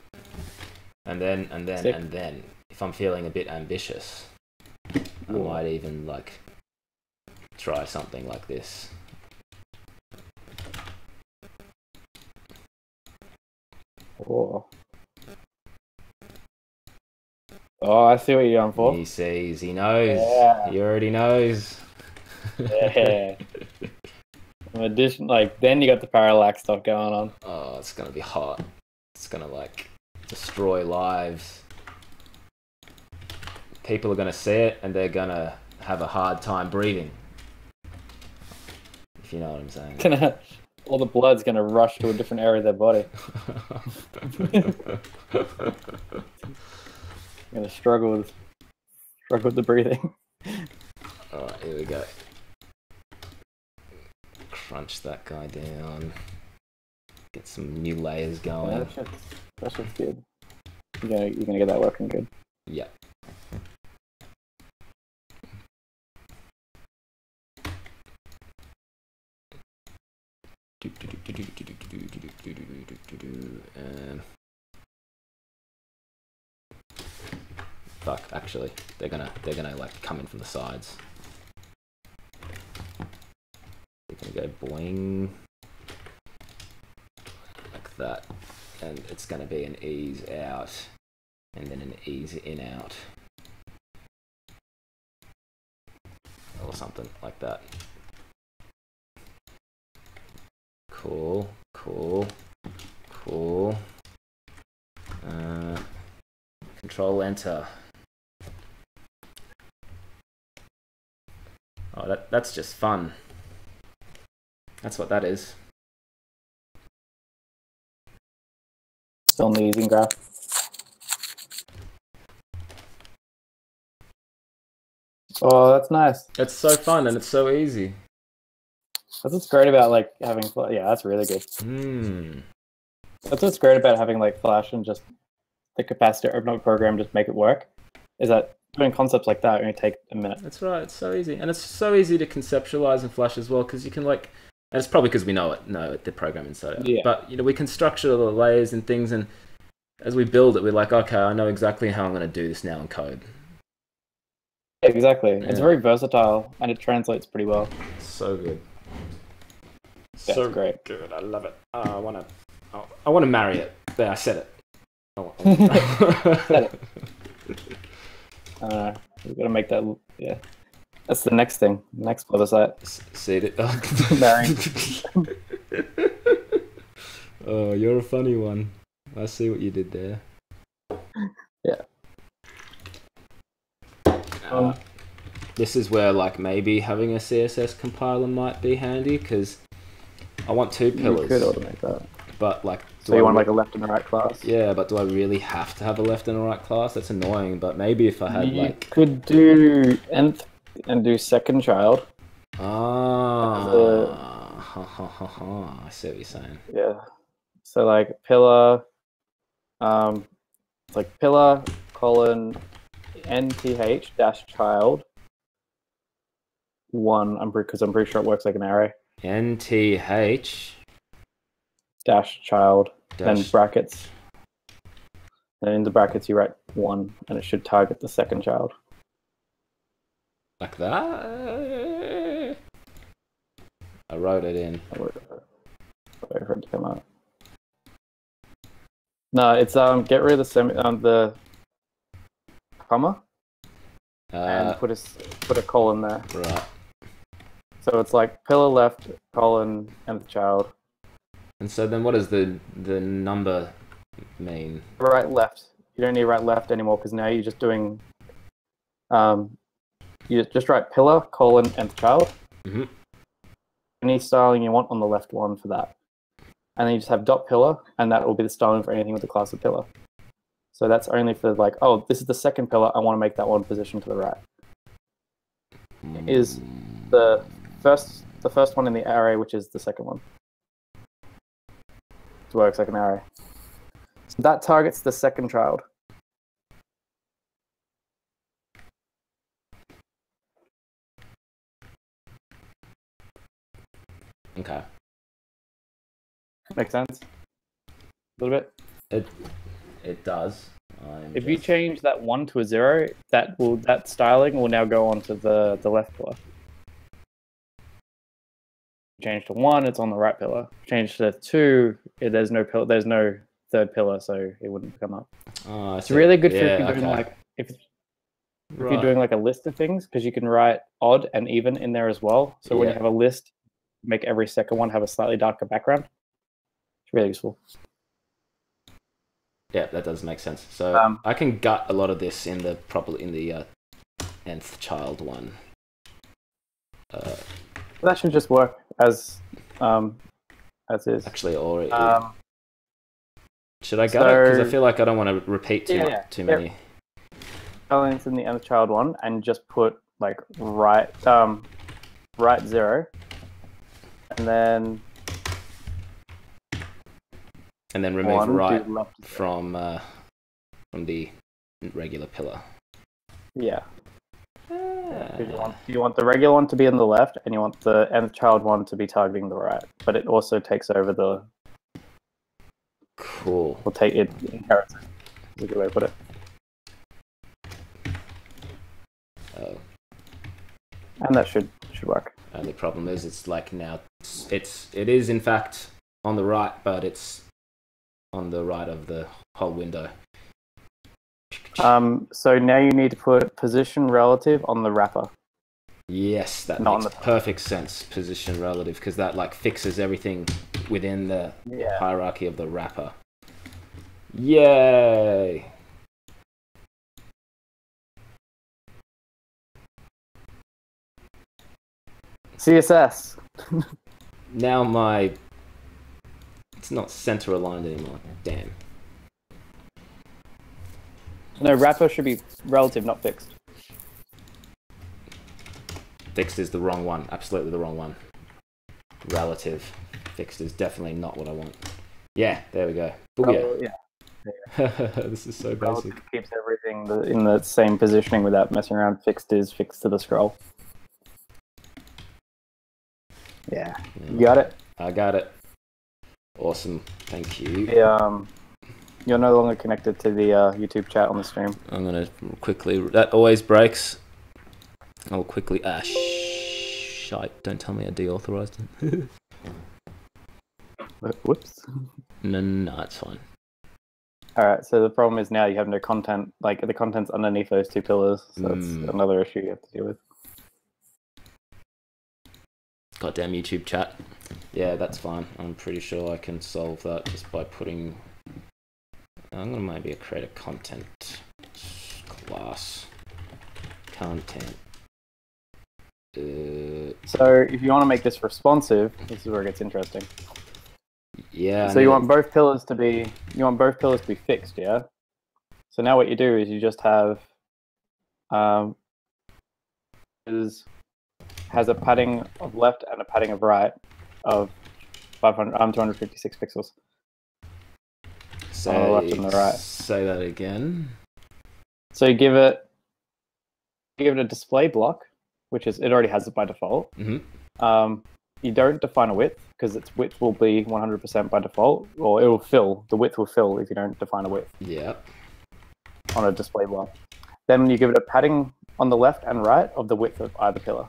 And then, if I'm feeling a bit ambitious, I might even like try something like this. Oh, I see what you're going for. He sees, he knows. Yeah. He already knows. Yeah. In addition, then you got the parallax stuff going on. Oh, it's gonna be hot. It's gonna like destroy lives. People are gonna see it and they're gonna have a hard time breathing. If you know what I'm saying. All the blood's gonna rush to a different area of their body. Gonna struggle with the breathing. Alright, here we go. Crunch that guy down. Get some new layers going. Yeah, that shit's good. You're gonna get that working good. Yeah. Fuck, actually, they're gonna like come in from the sides. They're gonna go boing like that, and it's gonna be an ease out, and then an ease in out, or something like that. Cool. Control enter. Oh, that's just fun. That's what that is. Still in the easing graph. Oh, that's nice. It's so fun and it's so easy. That's what's great about having. Yeah, that's really good. That's what's great about having Flash and just the capacity to open up a program, just make it work. Is that doing concepts like that only take a minute? That's right. It's so easy, and it's so easy to conceptualize in Flash as well, because you can and it's probably because we know the program inside out. Yeah. But we can structure the layers and things, and as we build it, we're like, okay, I know exactly how I'm going to do this now in code. Exactly. Yeah. It's very versatile, and it translates pretty well. So good. That's so great. Good. I love it. I want to marry it. There, I said it. Said it. We've got to make that. Yeah, that's the next thing. Next plebiscite. See it. Marrying. Oh, you're a funny one. I see what you did there. Yeah. This is where maybe having a CSS compiler might be handy, because I want two pillars. You could automate that. But so you want a left and a right class? Yeah, but do I really have to have a left and a right class? That's annoying. But maybe if I had you could do nth and do second child. I see what you're saying. Yeah. So pillar, it's pillar :nth dash child 1. Because I'm pretty sure it works like an array. nth dash child, then brackets. And in the brackets you write 1, and it should target the second child. Like that? I wrote it in. Wait for it to come out. No, it's get rid of the comma and put a colon there. Right. So it's like pillar left, colon, nth child. And so then what does the number mean? Right, left. You don't need right, left anymore because now you're just doing. You just write pillar, colon, nth child. Mm-hmm. Any styling you want on the left one for that. And then you just have dot pillar, and that will be the styling for anything with the class of pillar. So that's only for like, oh, this is the second pillar. I want to make that one position to the right. Is the first one in the array, which is the second one. To work second array. So that targets the second child. Okay. Makes sense? A little bit? It does. If you change that 1 to a 0, that styling will now go onto the left pillar. Change to 1, it's on the right pillar. Change to 2, there's no third pillar, so it wouldn't come up. Oh, it's really good for if you're doing if you're doing like a list of things, because you can write odd and even in there as well. So when you have a list, make every second one have a slightly darker background. It's really useful. Yeah, that does make sense. So I can gut a lot of this in the nth child one. That should just work as is. Actually, or should I gut it? Because I feel like I don't want to repeat too many. Elements in the nth child one, and just put like right 0, and then remove right from the regular pillar. Yeah. You want the regular one to be in the left, and you want the nth child one to be targeting the right. But it also takes over the. Cool. Will take it inherits it. Is a good way to put it. Oh. And that should work. Only problem is it's like now it is in fact on the right, but it's on the right of the whole window. So now you need to put position relative on the wrapper. Yes, that makes perfect sense. Position relative, because that like fixes everything within the hierarchy of the wrapper. Yay! CSS. Now it's not center aligned anymore. Damn. No, wrapper should be relative, not fixed. Fixed is the wrong one. Absolutely the wrong one. Relative. Fixed is definitely not what I want. Yeah, there we go. Booyah. This is so basic. Relative keeps everything in the same positioning without messing around. Fixed is fixed to the scroll. Yeah. You got it? I got it. Awesome. Thank you. You're no longer connected to the YouTube chat on the stream. I'm going to quickly... That always breaks. I'll quickly... shite. Don't tell me I deauthorized it. Whoops. No, it's fine. Alright, so the problem is now you have no content. Like, the content's underneath those two pillars. So that's another issue you have to deal with. Goddamn YouTube chat. Yeah, that's fine. I'm pretty sure I can solve that just by putting... I'm going to maybe create a content class. Content. So if you want to make this responsive, this is where it gets interesting. Yeah. So you want both pillars to be fixed, yeah? So now what you do is you just have has a padding of left and a padding of right of 256 pixels. On the left and the right. Say that again. So you give it a display block, which is it already has it by default. Mm-hmm. You don't define a width because its width will be 100% by default, or it will fill. The width will fill if you don't define a width. Yeah. On a display block. Then you give it a padding on the left and right of the width of either pillar.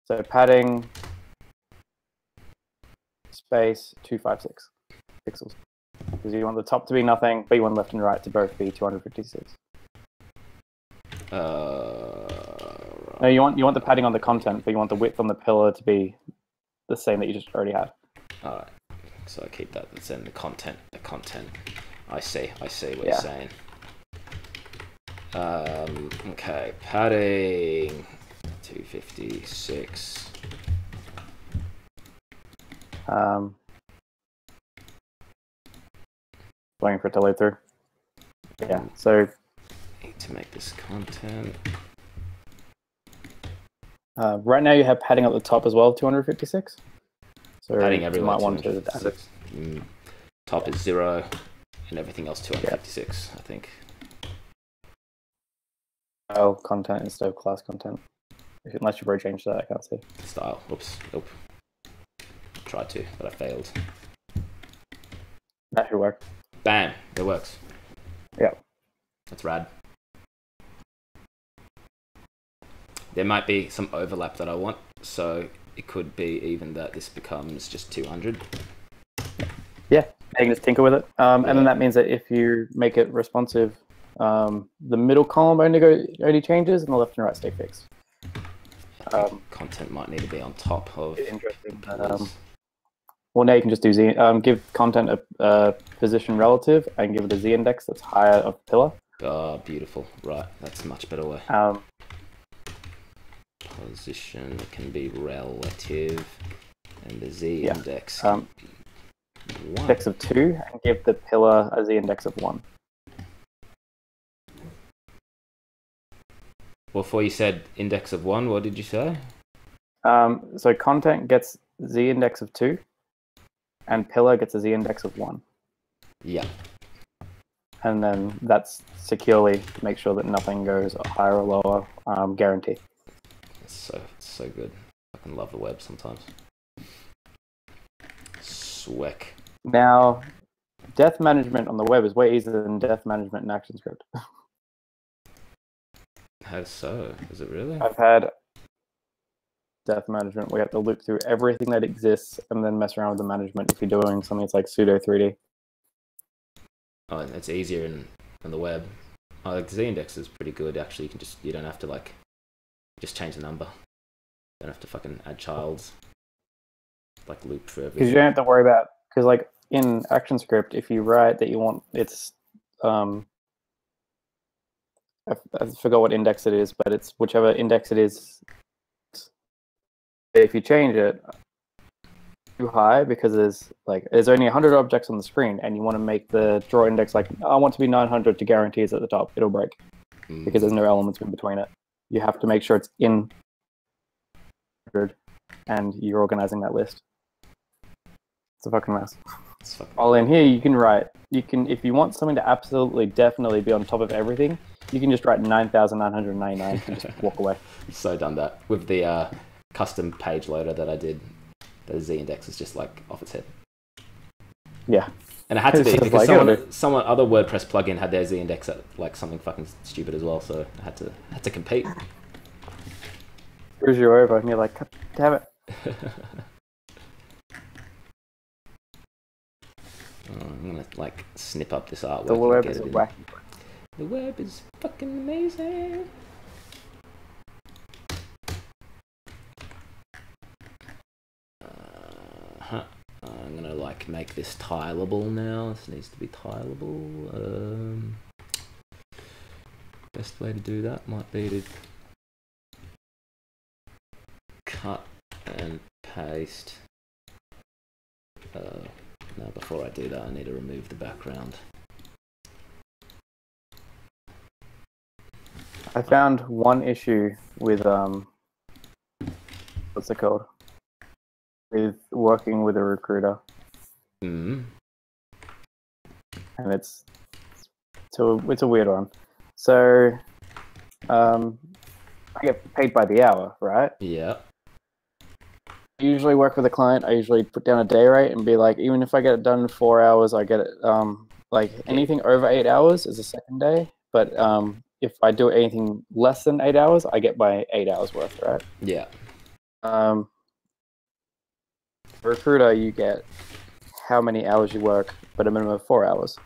So padding space 256 pixels. Because you want the top to be nothing, but you want left and right to both be 256. No, you want the padding on the content, but you want the width on the pillar to be the same that you just already had. Alright, so I keep that. That's in the content. The content. I see what you're saying. Okay, padding 256. Waiting for it to load through. Yeah, so need to make this content. right now you have padding at the top as well, 256. So Padding you everywhere. might want to add it. Top is 0, and everything else 256. I think. Style content instead of class content. Unless you've already changed that, I can't see. Style. Oops. Nope. Tried to, but I failed. That should work. Bam! It works. Yeah. That's rad. There might be some overlap that I want, so it could be even that this becomes just 200. Yeah, you can just tinker with it. And then that means that if you make it responsive, the middle column only changes and the left and right stay fixed. Content might need to be on top of. Interesting. Well, now you can just do Z. Give content a position relative and give it a Z index that's higher of pillar. Oh, beautiful. Right, that's a much better way. Position can be relative, and the Z index. Index of 2, and give the pillar a Z index of 1. Before you said index of 1, what did you say? So content gets Z index of 2, and pillar gets a Z index of 1. Yeah. And then that's securely to make sure that nothing goes higher or lower, guarantee. It's so good. I can love the web sometimes. Sweck. Now, death management on the web is way easier than death management in ActionScript. How so? Is it really? I've had death management. We have to look through everything that exists and then mess around with the management if you're doing something that's like pseudo 3D. Oh, it's easier on the web. Oh, like Z-index is pretty good actually. You don't have to just change the number. You don't have to fucking add childs. Like loop for everything. Because you don't have to worry about, because like in ActionScript, if you write that you want it's I forgot what index it is, but it's whichever index it is. If you change it too high, because there's only 100 objects on the screen, and you want to make the draw index like I want to be 900 to guarantee it's at the top, it'll break because there's no elements in between it. You have to make sure it's in 100, and you're organizing that list. It's a fucking mess. All in here, you can write. You can, if you want something to absolutely, definitely be on top of everything, you can just write 9,999 and just walk away. So done that with the custom page loader that I did. The Z index is just like off its head. Yeah, and it had to be because someone other WordPress plugin had their Z index at like something fucking stupid as well. So I had to compete. Here's your over, and you're like, damn it. I'm gonna like snip up this artwork. The web is wacky. The web is fucking amazing. I'm gonna like make this tileable now. This needs to be tileable. Best way to do that might be to cut and paste. Now before I do that, I need to remove the background. I found one issue with what's it called? With working with a recruiter. Mm. And it's a weird one. So I get paid by the hour, right? Yeah. I usually work with a client. I usually put down a day rate and be like, even if I get it done in 4 hours, I get it like anything over 8 hours is a second day. But if I do anything less than 8 hours, I get my 8 hours worth, right? Yeah. Recruiter, you get how many hours you work, but a minimum of 4 hours.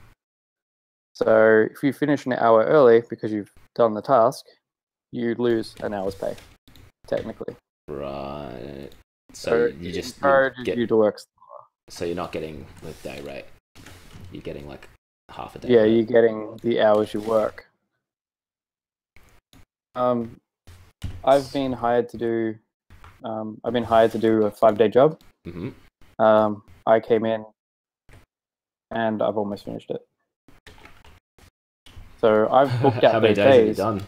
So if you finish an hour early because you've done the task, you lose an hour's pay. technically. Right. So you just encourages get you to work. so you're not getting the day rate. You're getting like half a day. Yeah, rate. you're getting the hours you work. I've been hired to do a 5-day job. Mm-hmm. I came in and I've almost finished it. So I've booked out How many those days have you done?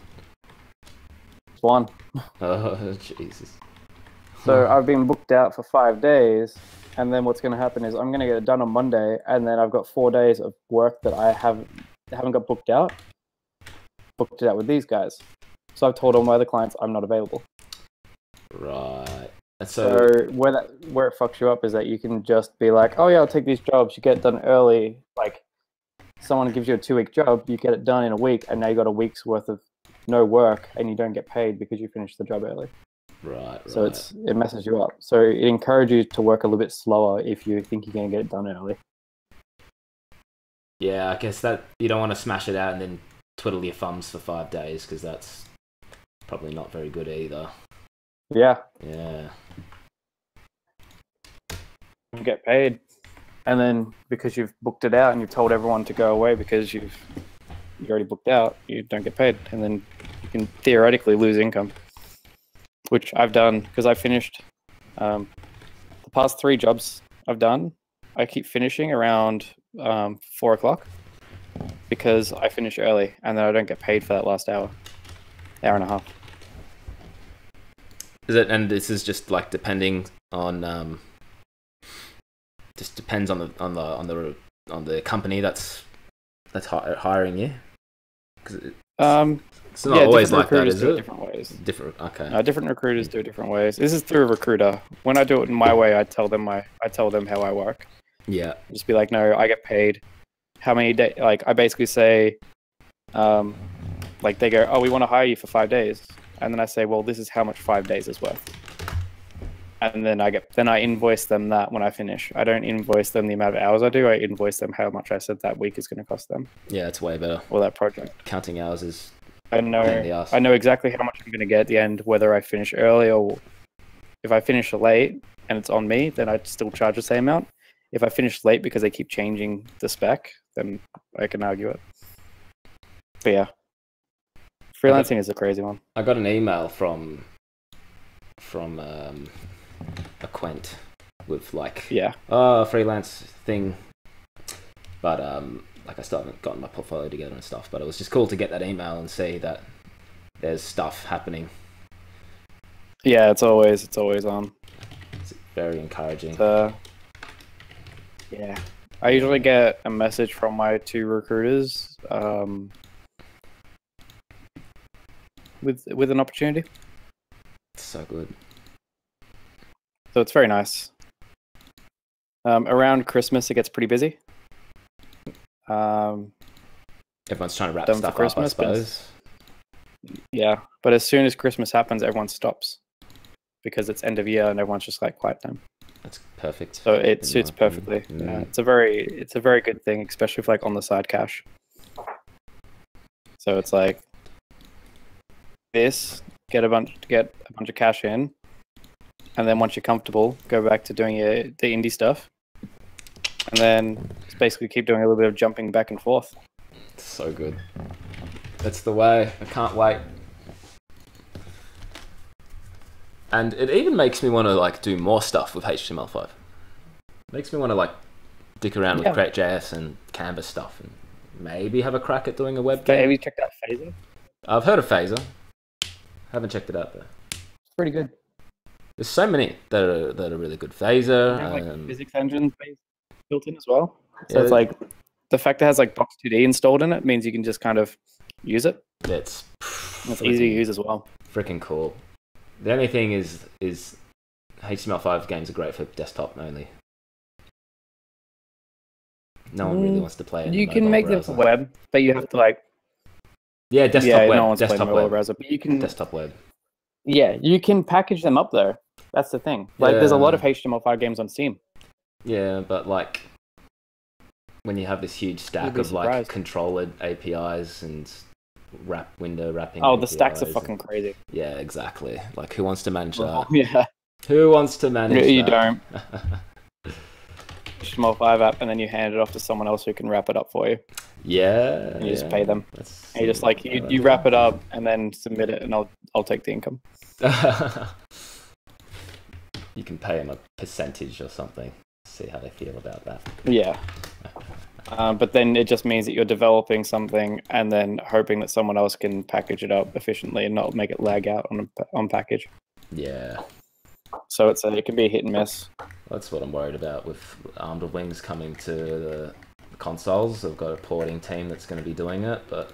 One. Oh, Jesus. So I've been booked out for 5 days, and then what's going to happen is I'm going to get it done on Monday, and then I've got 4 days of work that I haven't got booked it out with these guys. So I've told all my other clients I'm not available. Right. And so where it fucks you up is that you can just be like, oh yeah, I'll take these jobs. You get it done early. Like someone gives you a 2-week job, you get it done in a week, and now you got a week's worth of no work, and you don't get paid because you finished the job early. Right. So it messes you up. So it encourages you to work a little bit slower if you think you're going to get it done early. Yeah, I guess that you don't want to smash it out and then twiddle your thumbs for 5 days, because that's probably not very good either. Yeah. Yeah. You get paid, and then because you've booked it out and you've told everyone to go away because you're already booked out, you don't get paid, and then you can theoretically lose income, which I've done because I finished the past 3 jobs I've done. I keep finishing around 4 o'clock because I finish early, and then I don't get paid for that last hour and a half. Is it? And this is just like depending on just depends on the company that's hiring you. It's not always like that, is it? Different ways. Different. Okay. Different recruiters do it different ways. This is through a recruiter. When I do it in my way, I tell them how I work. Yeah. Just be like, no, I get paid. How many days? Like, I basically say, like they go, oh, we want to hire you for 5 days, and then I say, well, this is how much 5 days is worth. And then I invoice them that when I finish. I don't invoice them the amount of hours I do. I invoice them how much I said that week is going to cost them. Yeah, it's way better. Or that project. Counting hours is. I know exactly how much I'm going to get at the end, whether I finish early or if I finish late and it's on me, then I still charge the same amount. If I finish late because they keep changing the spec, then I can argue it. But yeah, freelancing is a crazy one. I got an email from a Quent with like a freelance thing, but like I still haven't gotten my portfolio together and stuff. But it was just cool to get that email and see that there's stuff happening. Yeah, it's always on. It's very encouraging. Yeah, I usually get a message from my 2 recruiters with an opportunity. It's so good. So it's very nice. Around Christmas, it gets pretty busy. Everyone's trying to wrap stuff up, I suppose. Yeah, but as soon as Christmas happens, everyone stops because it's end of year and everyone's just like quiet time. That's perfect. So it suits perfectly. Yeah, it's a very good thing, especially for like on the side cash. So it's like this, get a bunch of cash in, and then once you're comfortable, go back to doing the indie stuff, and then just basically keep doing a little bit of jumping back and forth. It's so good. That's the way. I can't wait. And it even makes me want to like do more stuff with HTML5. Makes me want to like dick around with Create.js and Canvas stuff, and maybe have a crack at doing a web game. Have you checked out Phaser? I've heard of Phaser. Haven't checked it out though. It's pretty good. There's so many that are really good. Phaser. Like physics engines built in as well. So it's like the fact that it has like Box2D installed in it means you can just kind of use it. It's easy to use as well. Freaking cool. The only thing is HTML5 games are great for desktop only. No one really wants to play it. You can make them for web, but you have to like. Yeah, desktop web. No one's desktop playing web. browser, but you can desktop web. Yeah, you can package them up though. That's the thing. Like, there's a lot of HTML5 games on Steam. Yeah, but like when you have this huge stack of like controller APIs and window wrapping. Oh, the stacks are APIs. fucking crazy. Yeah, exactly. Like, who wants to manage Oh, that? yeah. Who wants to manage You that? don't. HTML5 app, and then you hand it off to someone else who can wrap it up for you. Yeah. And you just pay them. That's, And you just like you wrap it up and then submit it, and I'll take the income. You can pay them a percentage or something. See how they feel about that. Yeah. But then it just means that you're developing something and then hoping that someone else can package it up efficiently and not make it lag out on package. Yeah. So it can be a hit and miss. That's what I'm worried about with Armed with Wings coming to the consoles. I've got a porting team that's going to be doing it, but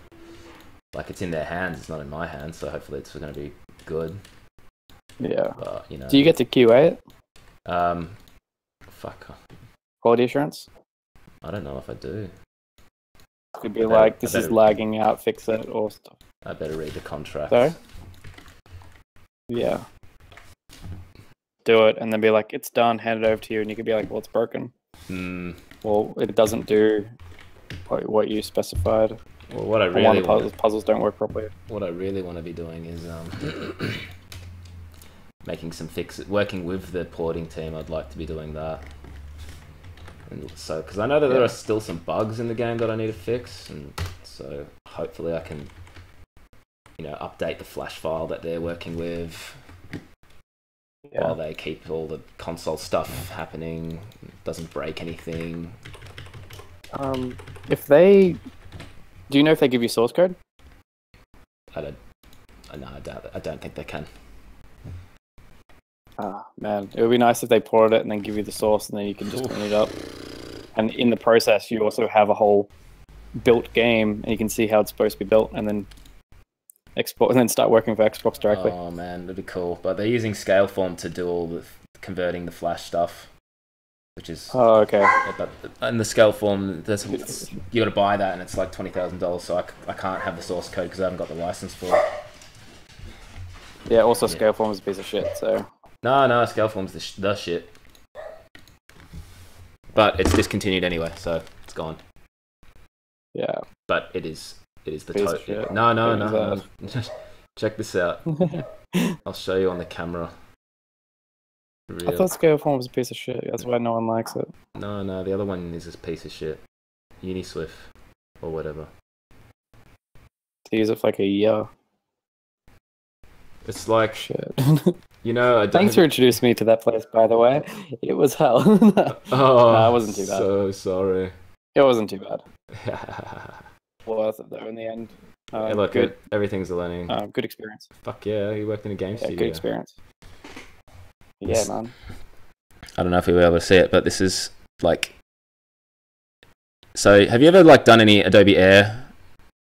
like, it's in their hands, it's not in my hands, so hopefully it's going to be good. Yeah. But, you know, Do you get to QA it? Fuck. Quality assurance? I don't know if I do. Could be like, this is lagging out, fix it, or stuff. I better read the contract. Sorry? Yeah. Do it, and then be like, it's done, hand it over to you, and you could be like, well, it's broken. Well, it doesn't do what you specified. Well, what I really puzzles don't work properly. What I really want to be doing is making some fixes, working with the porting team. I'd like to be doing that. And so, because I know that there are still some bugs in the game that I need to fix, and so hopefully I can, you know, update the flash file that they're working with while they keep all the console stuff happening. Doesn't break anything. Do you know if they give you source code? I don't think they can. Ah, man, it would be nice if they ported it and then give you the source, and then you can just clean it up. And in the process, you also have a whole built game, and you can see how it's supposed to be built, and then export, and then start working for Xbox directly. Oh man, that'd be cool. But they're using Scaleform to do all the converting the Flash stuff, which is okay. But in the Scaleform, you got to buy that, and it's like $20,000. So I can't have the source code because I haven't got the license for it. Yeah. Also, Scaleform is a piece of shit. So. No, Scaleform's the shit. But it's discontinued anyway, so it's gone. Yeah. But it is the piece total. shit. No. Check this out. I'll show you on the camera. I thought Scaleform was a piece of shit. That's why no one likes it. No, the other one is a piece of shit. Uniswift or whatever. To use it for like a year. It's like shit. You know, thanks for introducing me to that place, by the way. It was hell. No, it wasn't too bad. So sorry. It wasn't too bad. Worth it though in the end. Hey, look, good. Everything's a learning. Good experience. Fuck yeah, you worked in a game studio. Good experience. Yeah, man. I don't know if we were able to see it, but this is like. So, have you ever like done any Adobe Air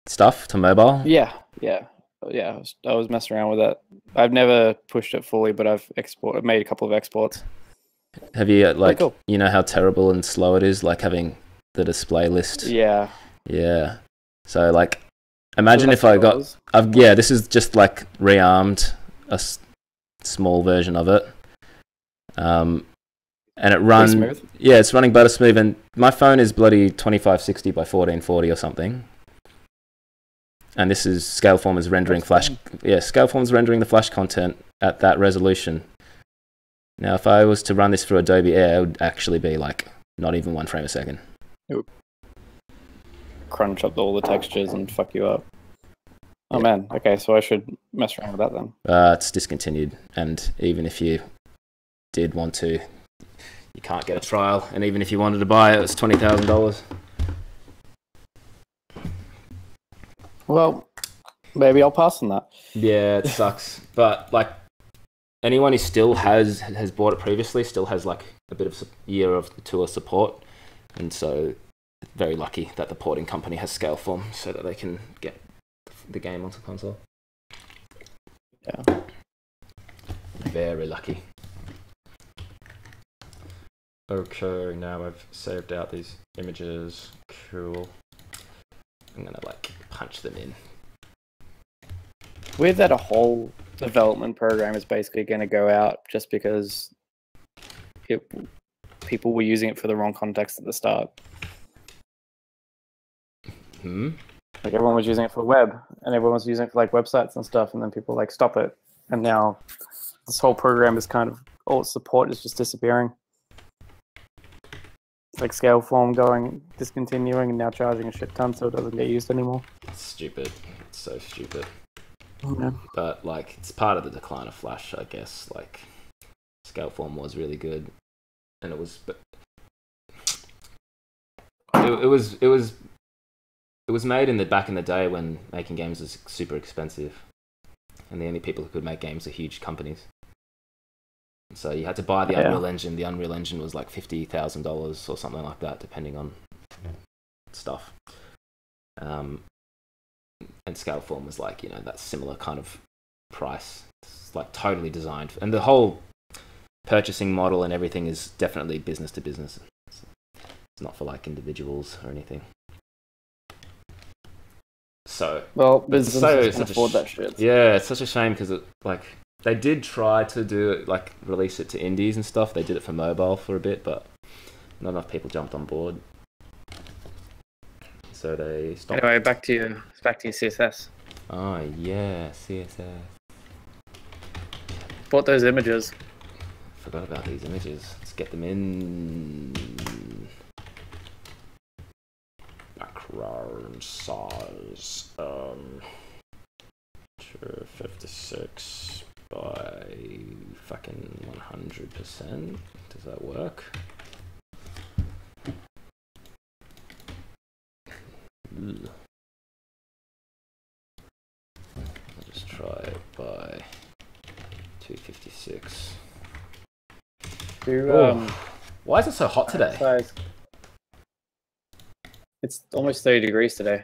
stuff to mobile? Yeah. I was messing around with that. I've never pushed it fully, but I've made a couple of exports. Have you like cool. You know how terrible and slow it is, like having the display list? Yeah. Yeah. So like, imagine if I got. This is just like rearmed a small version of it. And it runs. Yeah, it's running butter smooth, and my phone is bloody 2560 by 1440 or something. And this is Scaleform is rendering Flash. Yeah, Scaleform is rendering the Flash content at that resolution. Now, if I was to run this through Adobe Air, it would actually be like not even 1 frame a second. It would crunch up all the textures and fuck you up. Oh man. Okay, so I should mess around with that then. It's discontinued, and even if you did want to, you can't get a trial. And even if you wanted to buy it, it's $20,000. Well, maybe I'll pass on that. Yeah, it sucks. But like anyone who still has bought it previously still has like a bit of year of tour support, and so very lucky that the porting company has Scaleform so that they can get the game onto console. Yeah. Very lucky. Okay, now I've saved out these images. Cool. I'm gonna like punch them in. Weird that a whole development program is basically going to go out just because people were using it for the wrong context at the start. Like everyone was using it for web, and everyone was using it for like websites and stuff, and then people like stop it, and now this whole program is kind of all its support is just disappearing. It's like Scaleform discontinuing, and now charging a shit ton, so it doesn't get used anymore. It's stupid. It's so stupid. Yeah. But like, it's part of the decline of Flash, I guess. Like, Scaleform was really good, and it was, but it was made back in the day when making games was super expensive, and the only people who could make games are huge companies. So you had to buy the Unreal Engine. The Unreal Engine was like $50,000 or something like that, depending on stuff. And Scaleform was like, you know, that similar kind of price. It's like totally designed, and the whole purchasing model and everything is definitely business to business. It's not for like individuals or anything. So well, businesses can afford that shit. Yeah, it's such a shame because like they did try to do it, like release it to indies and stuff. They did it for mobile for a bit, but not enough people jumped on board. So they stopped. Anyway, back to your CSS. Oh yeah, CSS. Bought those images. Forgot about these images. Let's get them in. Background size 256 by fucking 100%. Does that work? Ugh. I'll just try it by 256. Why is it so hot today? Size. It's almost 30 degrees today.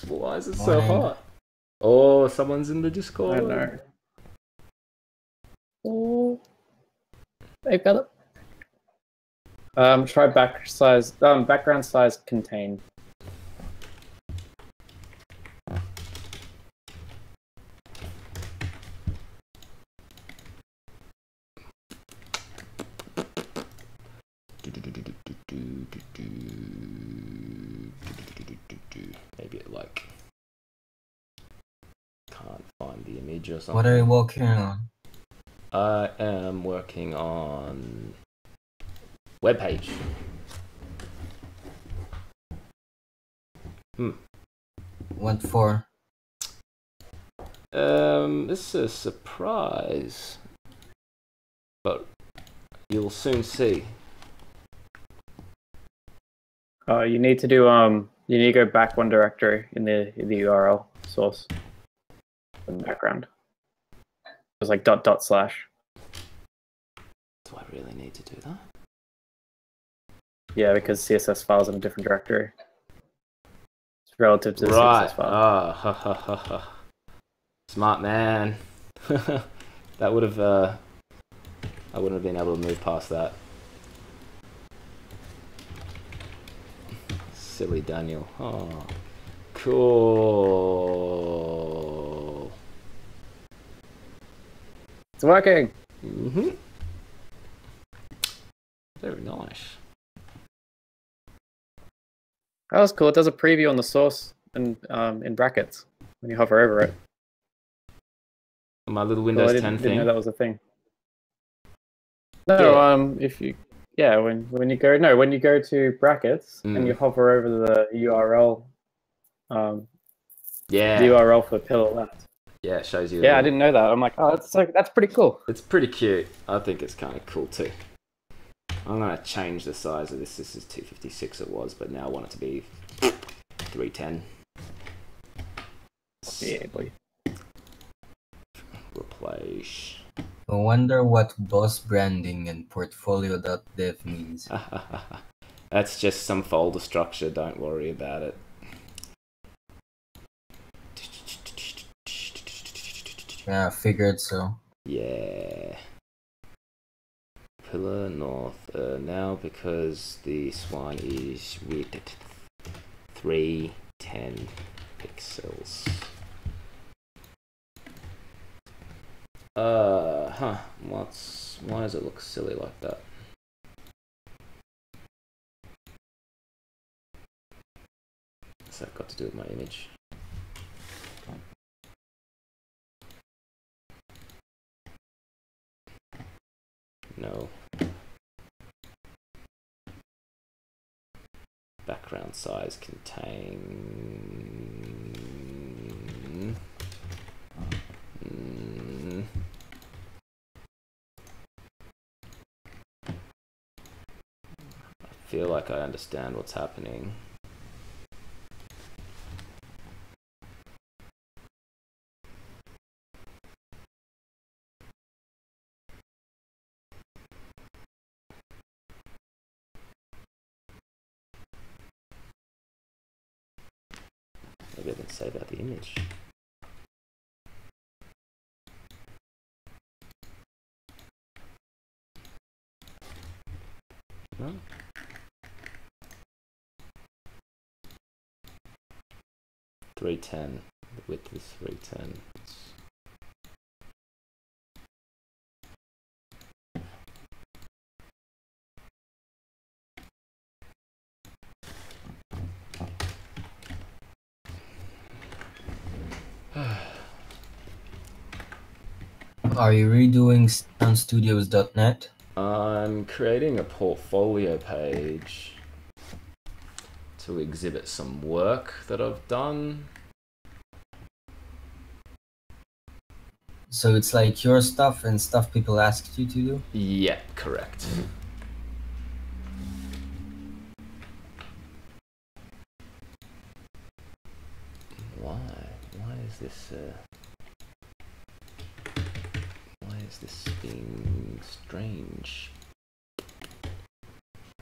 Why is it so hot? Oh, someone's in the Discord. I don't know. Oh, hey Philip. Try background size contain. Maybe it like can't find the image or something. What are you working on? I am working on web page. What for? This is a surprise, but you'll soon see. You need to do you need to go back one directory in the URL source in the background. It's like // slash. Do I really need to do that? Yeah, because CSS files in a different directory. It's relative to the Right. CSS file. Ah, ha ha ha ha. Smart man. That would have I wouldn't have been able to move past that. Silly Daniel. Oh, cool. It's working. Very nice. That was cool. It does a preview on the source and in brackets when you hover over it. My little Windows 10 didn't thing. know that was a thing. No, if you when you go to brackets and you hover over the URL, the URL for pillar left. Yeah, it shows you. Yeah, I didn't know that. I'm like, oh, that's pretty cool. It's pretty cute. I think it's kind of cool too. I'm gonna change the size of this. This is 256 it was, but now I want it to be 310. Yeah, boy. Replace. I wonder what boss branding and portfolio.dev means. That's just some folder structure. Don't worry about it. Yeah, I figured so. Yeah. Pillar north now because this one is with 310 pixels. Why does it look silly like that? What's that got to do with my image? No. Background size contain. I feel like I understand what's happening. Maybe I didn't save out the image. No? 310. The width is 310. Are you redoing soundstudios.net? I'm creating a portfolio page to exhibit some work that I've done. So it's like your stuff and stuff people asked you to do? Yeah, correct. Why? Why is this being strange?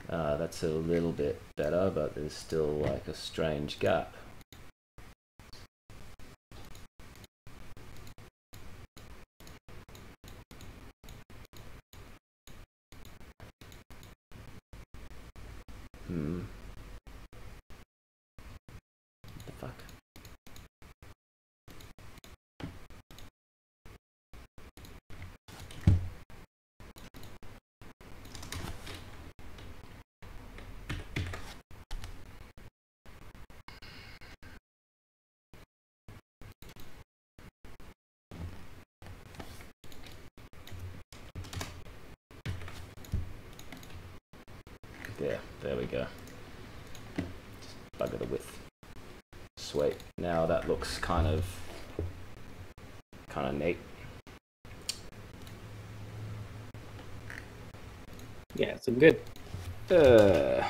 That's a little bit better, but there's still like a strange gap. What the fuck? Yeah, there we go. Just bugger the width. Sweet. Now that looks kind of neat. Yeah, it's good. I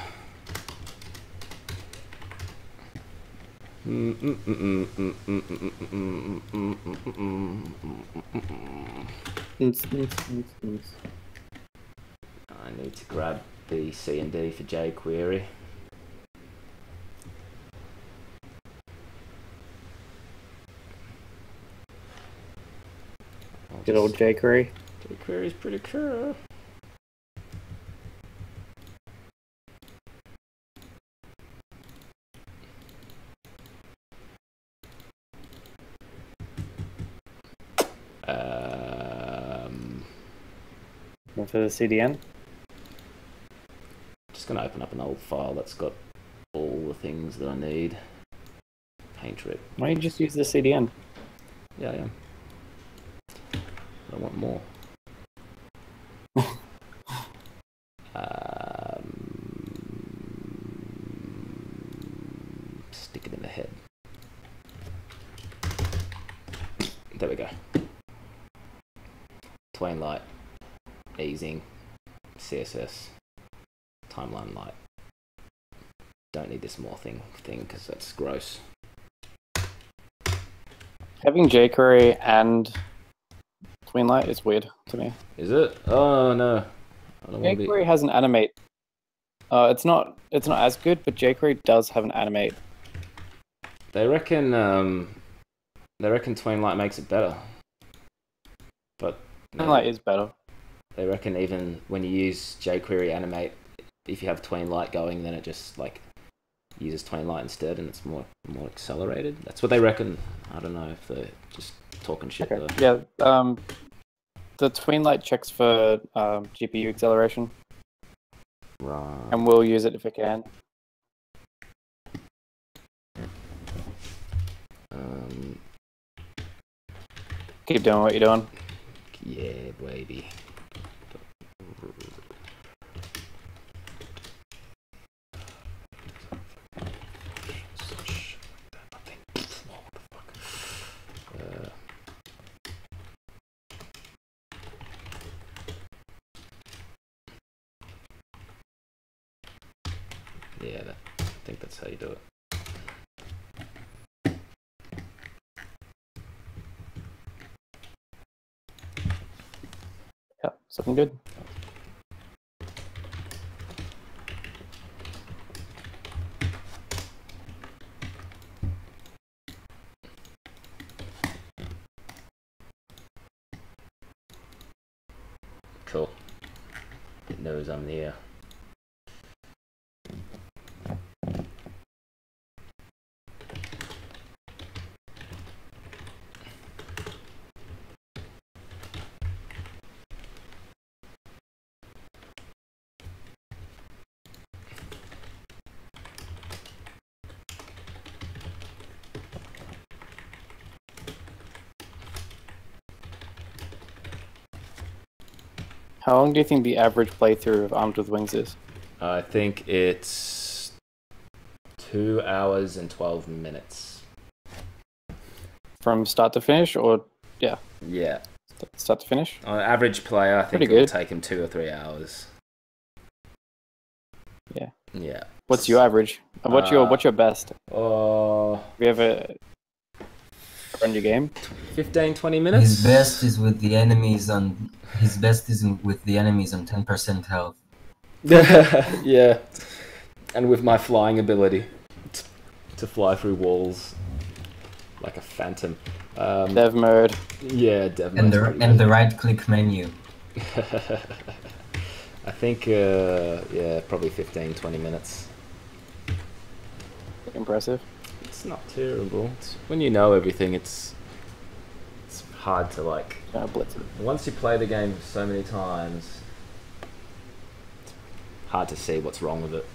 need to grab the C and D for jQuery. Good old jQuery. jQuery is pretty cool. For the CDN? Just gonna open up an old file that's got all the things that I need. Paintrip. Why don't you just use the CDN? Yeah, I am. I want more. Stick it in the head. There we go. Twain light, easing, CSS, timeline light. Don't need this more thing because that's gross. Having jQuery and Tweenlight is weird to me. Is it? Oh no. I don't want to be... jQuery has an animate. It's not as good, but jQuery does have an animate. They reckon Tweenlight makes it better. But Tweenlight is better. They reckon even when you use jQuery animate, if you have Tweenlight going, then it just like uses Tweenlight instead, and it's more accelerated. That's what they reckon. I don't know if they're just talking shit. Okay. Though. Yeah. The Tweenlight checks for GPU acceleration. Right. And we'll use it if it can. Keep doing what you're doing. Yeah, baby. Yeah, I think that's how you do it. Yeah, something good. Cool. It knows I'm there. How long do you think the average playthrough of Armed with Wings is? I think it's 2 hours and 12 minutes. From start to finish, or yeah, Yeah. start to finish? On average player, I think Pretty it'll good. take him 2 or 3 hours. Yeah. Yeah. What's your average? What's your best? Oh, Have you ever run your game? 15, 20 minutes? His best is with the enemies on. His best is with the enemies on 10% health. Yeah. And with my flying ability to fly through walls like a phantom. Dev mode. Yeah, definitely. And the right-click menu. I think, yeah, probably 15, 20 minutes. Impressive. It's not terrible. When you know everything, it's hard to like. Blitz it. Once you play the game so many times, it's hard to see what's wrong with it.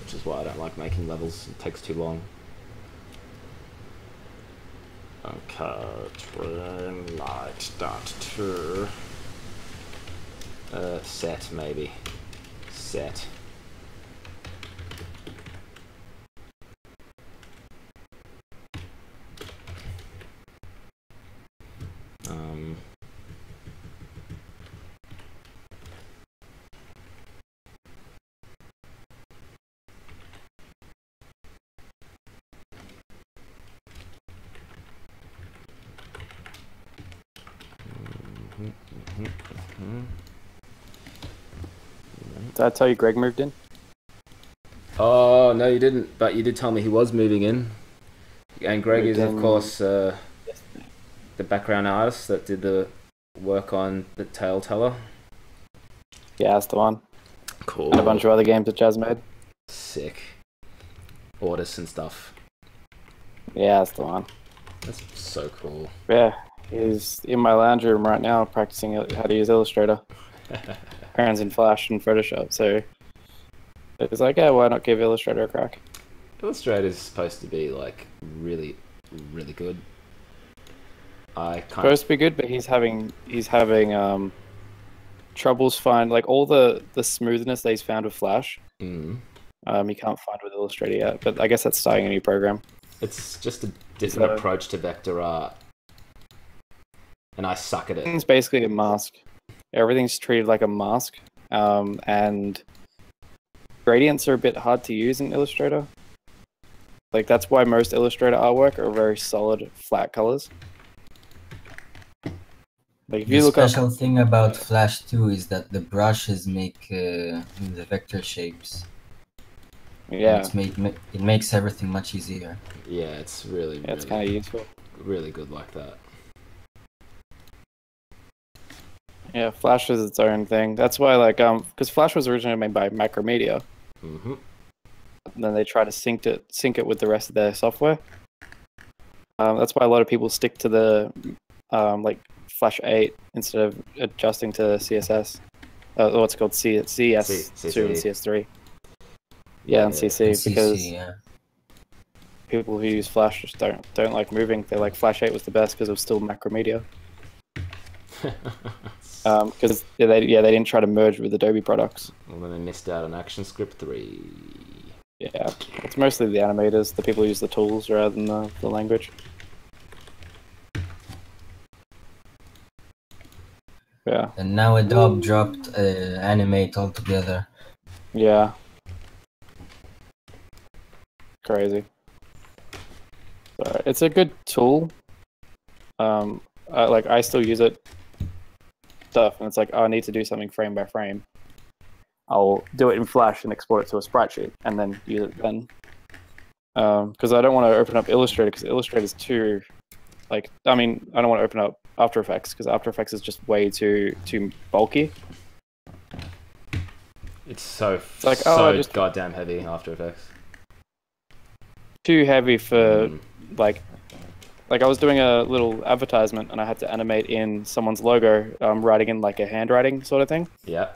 Which is why I don't like making levels. It takes too long. Okay, train light dot two. Set maybe. Set. Did I tell you Greg moved in? Oh, no, you didn't, but you did tell me he was moving in. And Greg is, of course, the background artist that did the work on the Tale Teller. Yeah, that's the one. Cool. And a bunch of other games that Jazz made. Sick. Orders and stuff. Yeah, that's the one. That's so cool. Yeah, he's in my lounge room right now practicing how to use Illustrator. Parents in Flash and Photoshop, so it's like, yeah, why not give Illustrator a crack? Illustrator is supposed to be like really, really good. Supposed to be good, but he's having troubles find like all the smoothness that he's found with Flash. He can't find with Illustrator yet, but I guess that's starting a new program. It's just a different approach to vector art, and I suck at it. It's basically a mask. Everything's treated like a mask, and gradients are a bit hard to use in Illustrator. Like that's why most Illustrator artwork are very solid, flat colors. Like if you look The special thing about Flash 2 is that the brushes make the vector shapes. Yeah, it makes everything much easier. Yeah, it's really, yeah, it's kind of useful. Really good like that. Yeah, Flash is its own thing. That's why, like, because Flash was originally made by Macromedia. And then they try to sync it with the rest of their software. That's why a lot of people stick to the like Flash 8 instead of adjusting to CSS. What's called CS2 and CS3. Yeah, and CC, because people who use Flash just don't like moving. They're like Flash 8 was the best because it was still Macromedia. Because they didn't try to merge with Adobe products. Well, then they missed out on ActionScript 3. Yeah, it's mostly the animators, the people who use the tools rather than the language. Yeah. And now Adobe dropped Animate altogether. Yeah. crazy. So it's a good tool. I still use it. Stuff, and it's like, oh, I need to do something frame by frame. I'll do it in Flash and export it to a sprite sheet, and then use it then. Because I don't want to open up Illustrator, because Illustrator is too, I don't want to open up After Effects, because After Effects is just way too bulky. It's like, just goddamn heavy, After Effects. Too heavy for like I was doing a little advertisement and I had to animate in someone's logo, writing in like a handwriting sort of thing. Yeah.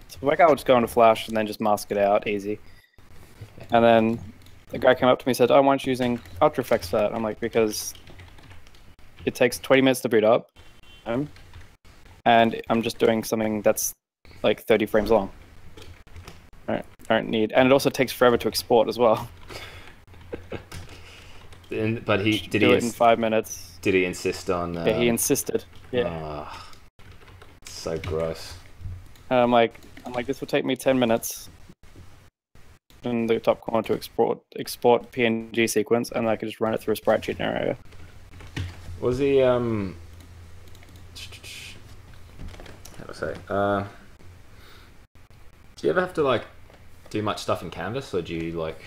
So like I would just go into Flash and then just mask it out easy. And then the guy came up to me and said, "Oh, why aren't you using After Effects for that?" I'm like, because it takes 20 minutes to boot up, and I'm just doing something that's like 30 frames long. I don't need, and it also takes forever to export as well. But he did do it in 5 minutes. Did he insist on? Yeah, he insisted. Yeah. Oh, so gross. And I'm like, this will take me 10 minutes in the top corner to export PNG sequence, and I could just run it through a sprite sheet narrator. Was he how do I say? Do you ever have to like do much stuff in Canvas, or do you like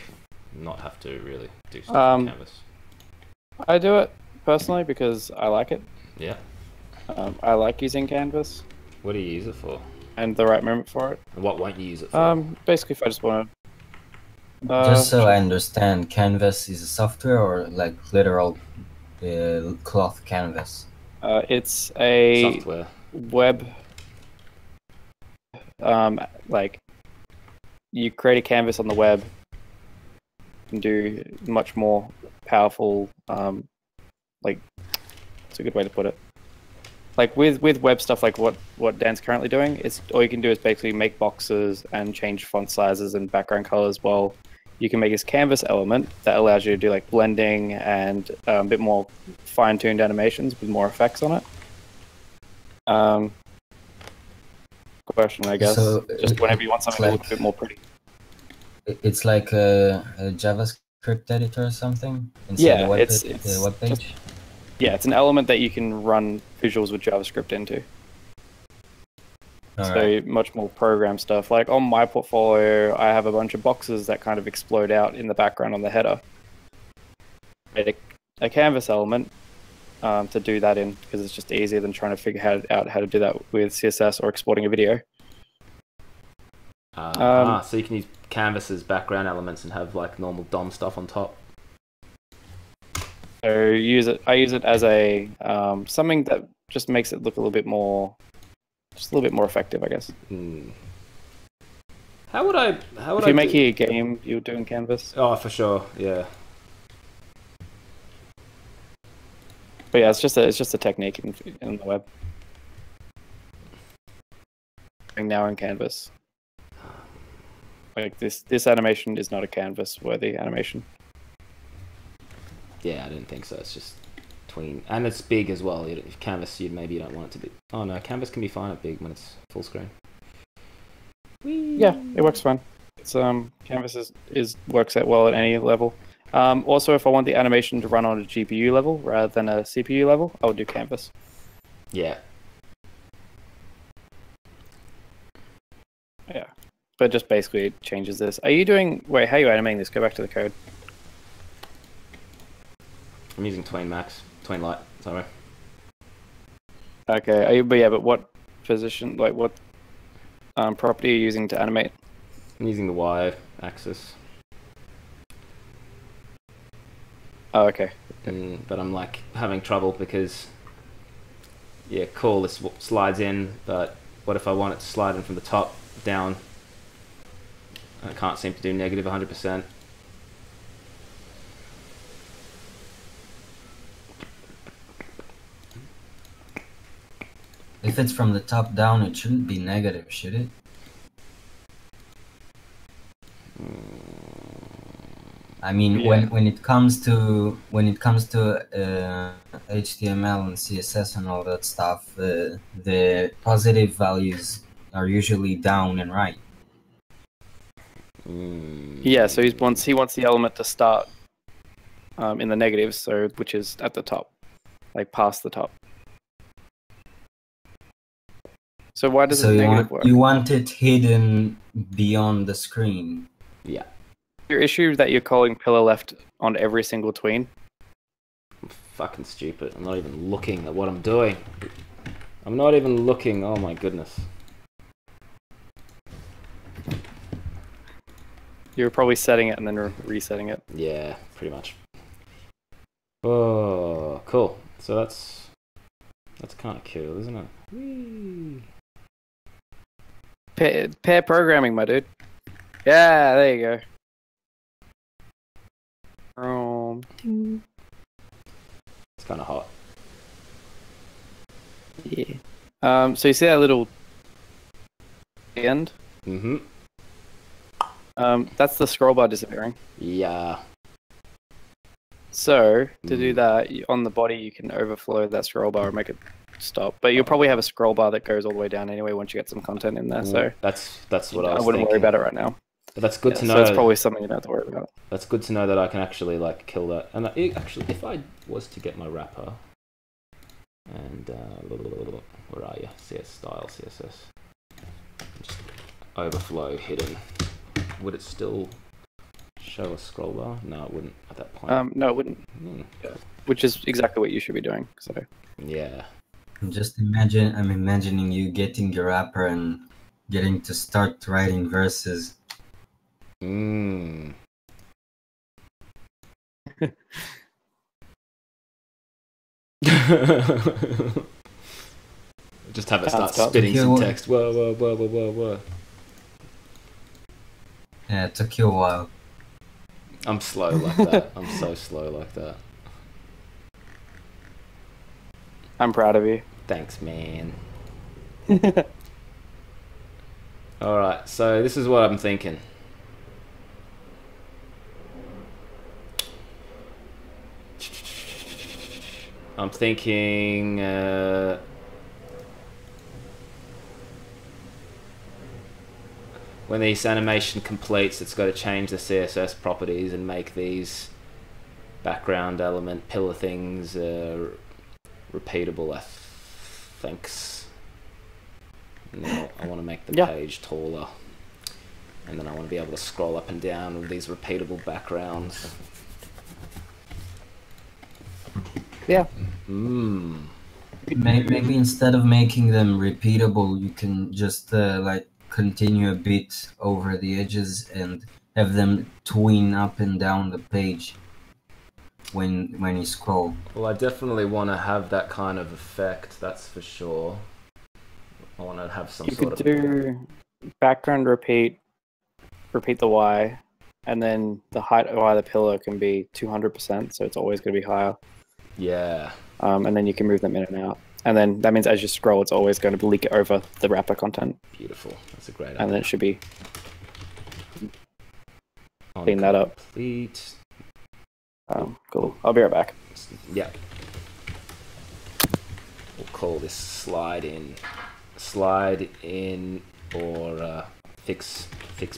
not have to really do stuff in Canvas? I do it personally because I like it. Yeah. I like using Canvas. What do you use it for? And the right moment for it. And what won't you use it for? Basically, if I just want to. Just so I understand, Canvas is a software or like literal cloth canvas? It's a software. Web. Like you create a canvas on the web and do much more powerful. Like it's a good way to put it. Like with web stuff, like what Dan's currently doing, it's all you can do is basically make boxes and change font sizes and background colors. Well, you can make this canvas element that allows you to do like blending and a bit more fine-tuned animations with more effects on it. Question, I guess. So just whenever you want something to look a bit more pretty. It's like a JavaScript editor or something inside the web page. Yeah, it's an element that you can run visuals with JavaScript into. So much more program stuff. Like on my portfolio, I have a bunch of boxes that kind of explode out in the background on the header. I made a canvas element to do that in, because it's just easier than trying to figure out how to do that with CSS or exporting a video. So you can use canvas as background elements and have like normal DOM stuff on top. So I use it as a something that just makes it look a little bit more effective, I guess. How would I? If you're making a game, you're doing Canvas. Oh, for sure, yeah. But yeah, it's just a technique in the web. Now in Canvas, like this animation is not a Canvas-worthy animation. Yeah, I didn't think so. It's just tween, and it's big as well. If Canvas, maybe you don't want it to be. Oh no, Canvas can be fine at big when it's full screen. Whee! Yeah, it works fine. It's Canvas works out well at any level. Also, if I want the animation to run on a GPU level rather than a CPU level, I would do Canvas. Yeah. Yeah, but just basically it changes this. Are you doing? Wait, how are you animating this? Go back to the code. I'm using Tween Max, Tween Lite, sorry. Okay, but what position, like what property are you using to animate? I'm using the Y axis. Oh, okay. But I'm like having trouble because, yeah, cool, this slides in, but what if I want it to slide in from the top down? I can't seem to do negative 100%. If it's from the top down, it shouldn't be negative, should it? I mean, yeah. when it comes to HTML and CSS and all that stuff, the positive values are usually down and right. Yeah, so he wants the element to start in the negatives, so which is at the top, like past the top. So why does the negative work? You want it hidden beyond the screen. Yeah. Your issue that you're calling pillar left on every single tween? I'm fucking stupid. I'm not even looking at what I'm doing. I'm not even looking. Oh my goodness. You're probably setting it and then resetting it. Yeah, pretty much. Oh, cool. So that's kind of cool, isn't it? Whee. Pair programming, my dude. Yeah, there you go. It's kind of hot. Yeah. So you see that little end? Mm-hmm. That's the scroll bar disappearing. Yeah. So to do that, on the body you can overflow that scroll bar and make it stop. But you'll probably have a scroll bar that goes all the way down anyway once you get some content in there. So that's what I was wouldn't thinking. worry about it right now. But that's good to know. So it's probably something you don't have to worry about. That's good to know that I can actually like kill that. And actually, if I was to get my wrapper and where are you? CS style CSS. Just overflow hidden. Would it still show a scroll bar? No, it wouldn't at that point. No, it wouldn't. Yeah. Which is exactly what you should be doing. So yeah. Just imagine. I'm imagining you getting your wrapper and getting to start writing verses. Just have it start spitting some text. Whoa. Yeah, it took you a while. I'm slow like that. I'm so slow like that. I'm proud of you. Thanks, man. Alright, so this is what I'm thinking. I'm thinking when this animation completes, it's got to change the CSS properties and make these background element pillar things repeatable, I think. Now I want to make the page taller, and then I want to be able to scroll up and down with these repeatable backgrounds. Yeah. Maybe instead of making them repeatable, you can just like continue a bit over the edges and have them tween up and down the page when you scroll. Well, I definitely want to have that kind of effect, that's for sure. I want to have some sort of... You could do background repeat the Y, and then the height of either pillar can be 200%, so it's always going to be higher. Yeah. And then you can move them in and out. And then that means as you scroll, it's always going to leak over the wrapper content. Beautiful. That's a great idea. And then it should be... Clean that up. Complete. Cool. I'll be right back. Yeah. We'll call this slide in. Slide in or fix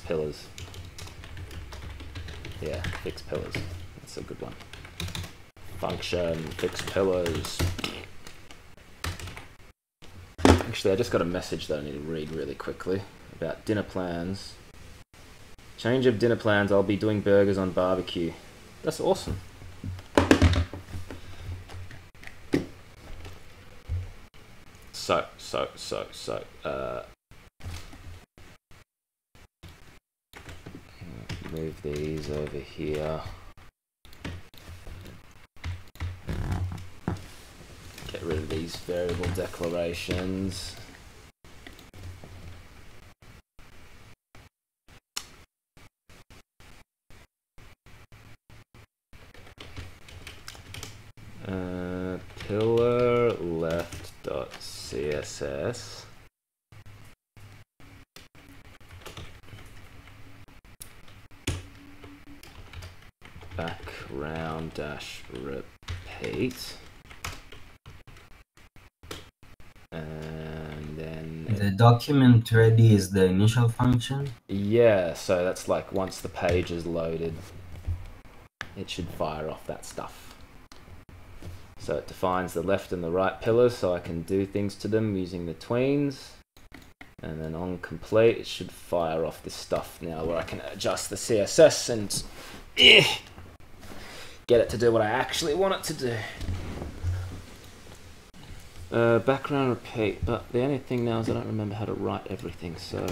pillars. Yeah, fix pillars. That's a good one. Function, fix pillars. Actually, I just got a message that I need to read really quickly about dinner plans. Change of dinner plans, I'll be doing burgers on barbecue. That's awesome. So, move these over here. Get rid of these variable declarations. Pillar left.css. Background dash repeat. And then the document ready is the initial function? Yeah, so that's like once the page is loaded, it should fire off that stuff. So it defines the left and the right pillars so I can do things to them using the tweens. And then on complete, it should fire off this stuff now where I can adjust the CSS and get it to do what I actually want it to do. Background repeat, but the only thing now is I don't remember how to write everything, so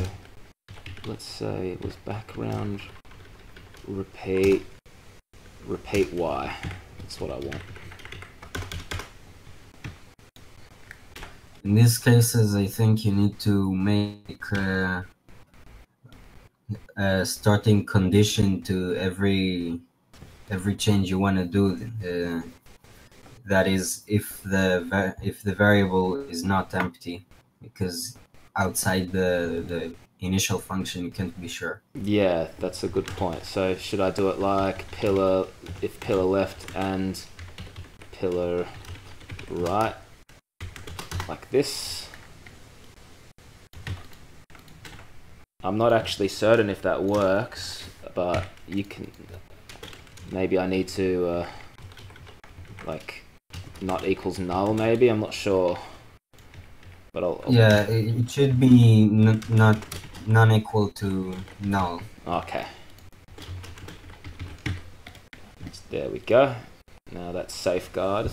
let's say it was background repeat Y. That's what I want. In these cases, I think you need to make a starting condition to every change you want to do. That is, if the variable is not empty, because outside the initial function you can't be sure. Yeah, that's a good point. So should I do it like pillar, if pillar left and pillar right, like this? I'm not actually certain if that works, but you can, maybe I need to like not equals null, maybe, I'm not sure, but I'll yeah, it should be not non-equal to null. Okay, there we go. Now that's safeguard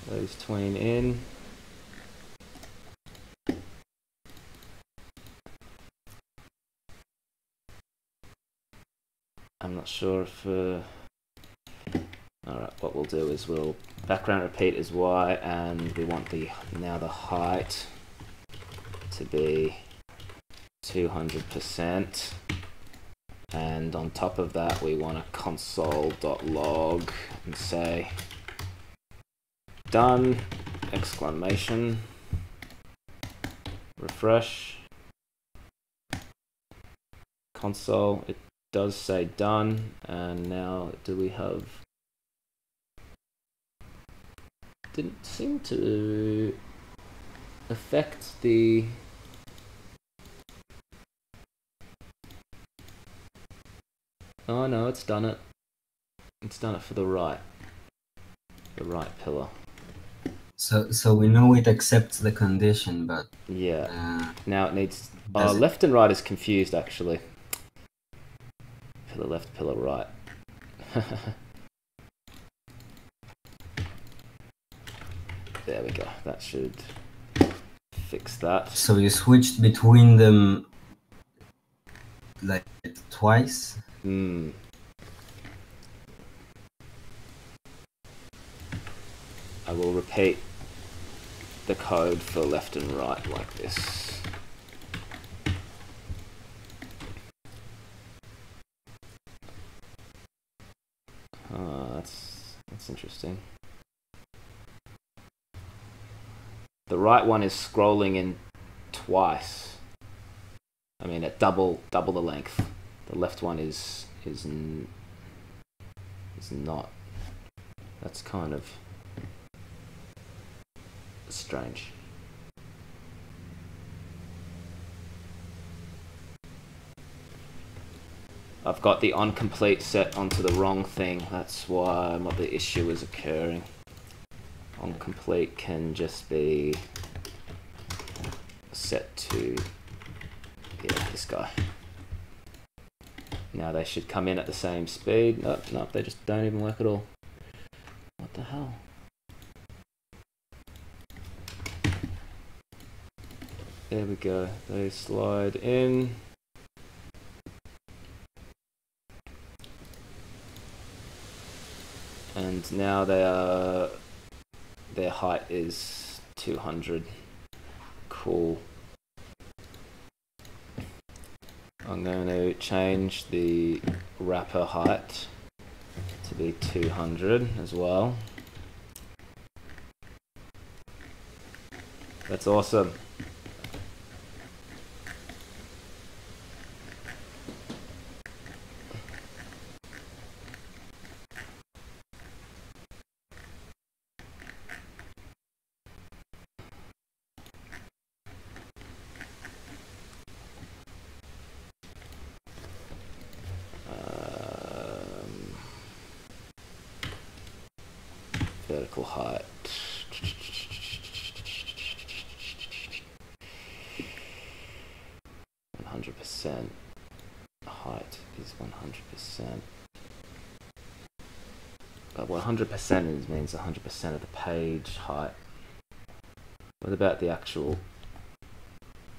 those tween in. I'm not sure if alright, what we'll do is we'll background repeat is Y, and we want the height to be 200%, and on top of that we want a console.log and say done, exclamation, refresh, console, it does say done, and now do we have, didn't seem to affect the oh no, it's done it. It's done it for the right pillar. So we know it accepts the condition, but yeah, now it needs left and right is confused actually. Pillar left, pillar right. There we go. That should fix that. So you switched between them like twice? Hmm. I will repeat the code for left and right like this. That's interesting. The right one is scrolling in twice. I mean, at double the length. The left one is not. That's kind of strange. I've got the onComplete set onto the wrong thing. That's why the issue is occurring. OnComplete can just be set to, yeah, this guy. Now they should come in at the same speed. Nope, they just don't even work at all. What the hell? There we go. They slide in. And now their height is 200. Cool. I'm going to change the wrapper height to be 200 as well. That's awesome. vertical height. 100%. Height is 100%. But 100% means 100% of the page height. What about the actual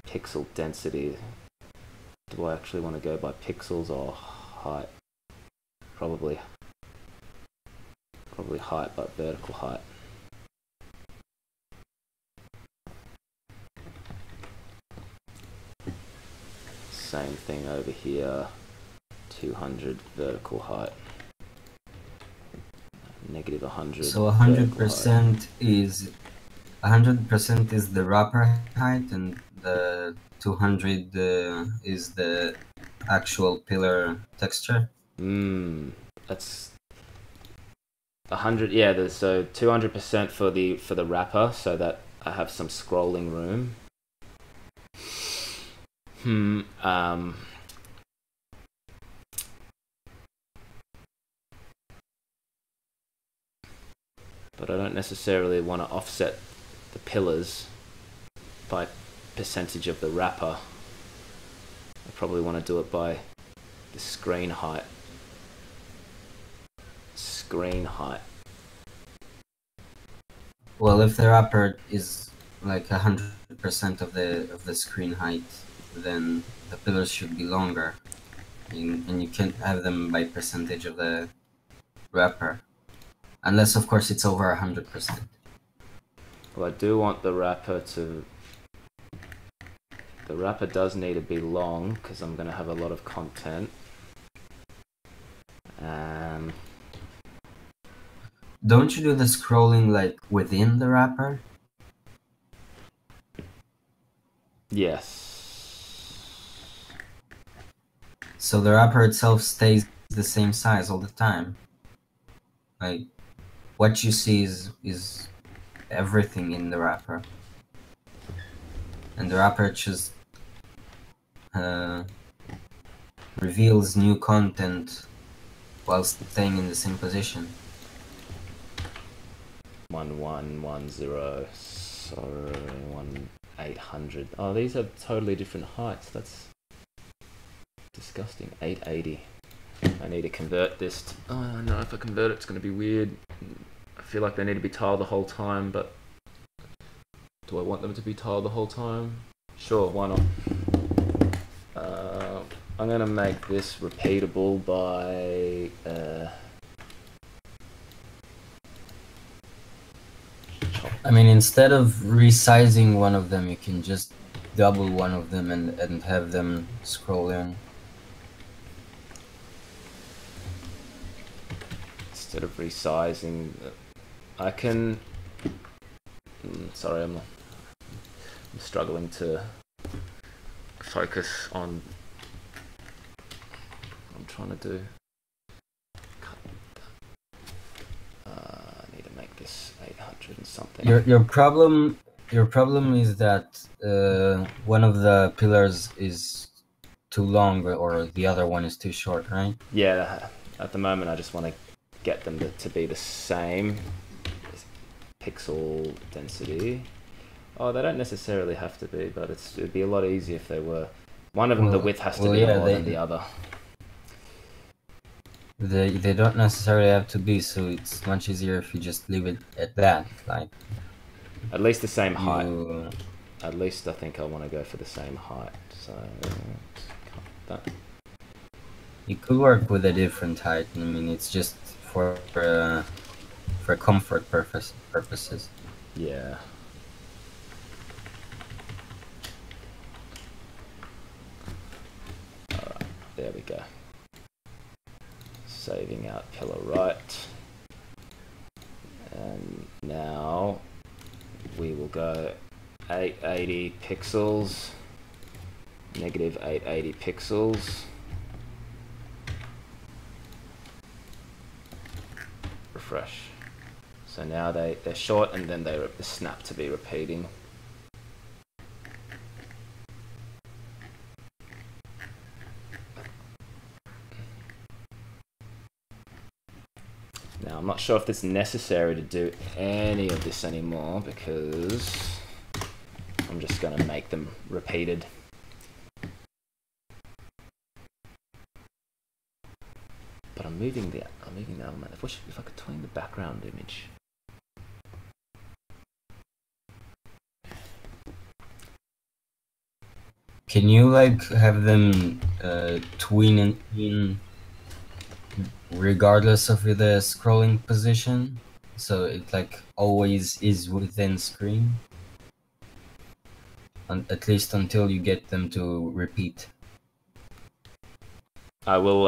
pixel density? Do I actually want to go by pixels or height? Probably height, but vertical height. Same thing over here, 200 vertical height, negative 100. So 100% is 100% is the wrapper height, and the 200 is the actual pillar texture. That's 100. Yeah, so 200% for the wrapper, so that I have some scrolling room. But I don't necessarily want to offset the pillars by percentage of the wrapper. I probably want to do it by the screen height. Well, if the wrapper is like 100% of the screen height, then the pillars should be longer, and you can't have them by percentage of the wrapper, unless of course it's over 100%. Well, I do want the wrapper to... The wrapper does need to be long, because I'm going to have a lot of content. Don't you do the scrolling like within the wrapper? Yes. So the wrapper itself stays the same size all the time. Like, what you see is everything in the wrapper. And the wrapper just reveals new content while staying in the same position. 1110, sorry, 1800. Oh, these are totally different heights. That's disgusting. 880. I need to convert this to... Oh no, if I convert it, it's going to be weird. I feel like they need to be tiled the whole time, but... Do I want them to be tiled the whole time? Sure, why not? I'm going to make this repeatable by... I mean, instead of resizing one of them, you can just double one of them and have them scroll in. Instead of resizing, I can... Sorry, I'm struggling to focus on what I'm trying to do. I need to make this 800 and something. Your problem is that one of the pillars is too long or the other one is too short, right? Yeah, at the moment I just want to get them to be the same pixel density. Oh, they don't necessarily have to be, but it'd be a lot easier if they were. One of them, the width has to be more than the other. They don't necessarily have to be, so it's much easier if you just leave it at that. Like, at least the same height. At least I think I want to go for the same height. So that. You could work with a different height. I mean, it's just for comfort purposes. Yeah. Alright, there we go. Saving out pillar right. And now we will go 880 pixels, negative 880 pixels. Refresh. So now they're short and then they snap to be repeating. Now, I'm not sure if it's necessary to do any of this anymore because I'm just going to make them repeated. But I'm moving the element. If I could tween the background image. Can you like have them tween in regardless of the scrolling position, so it like always is within screen, at least until you get them to repeat? I will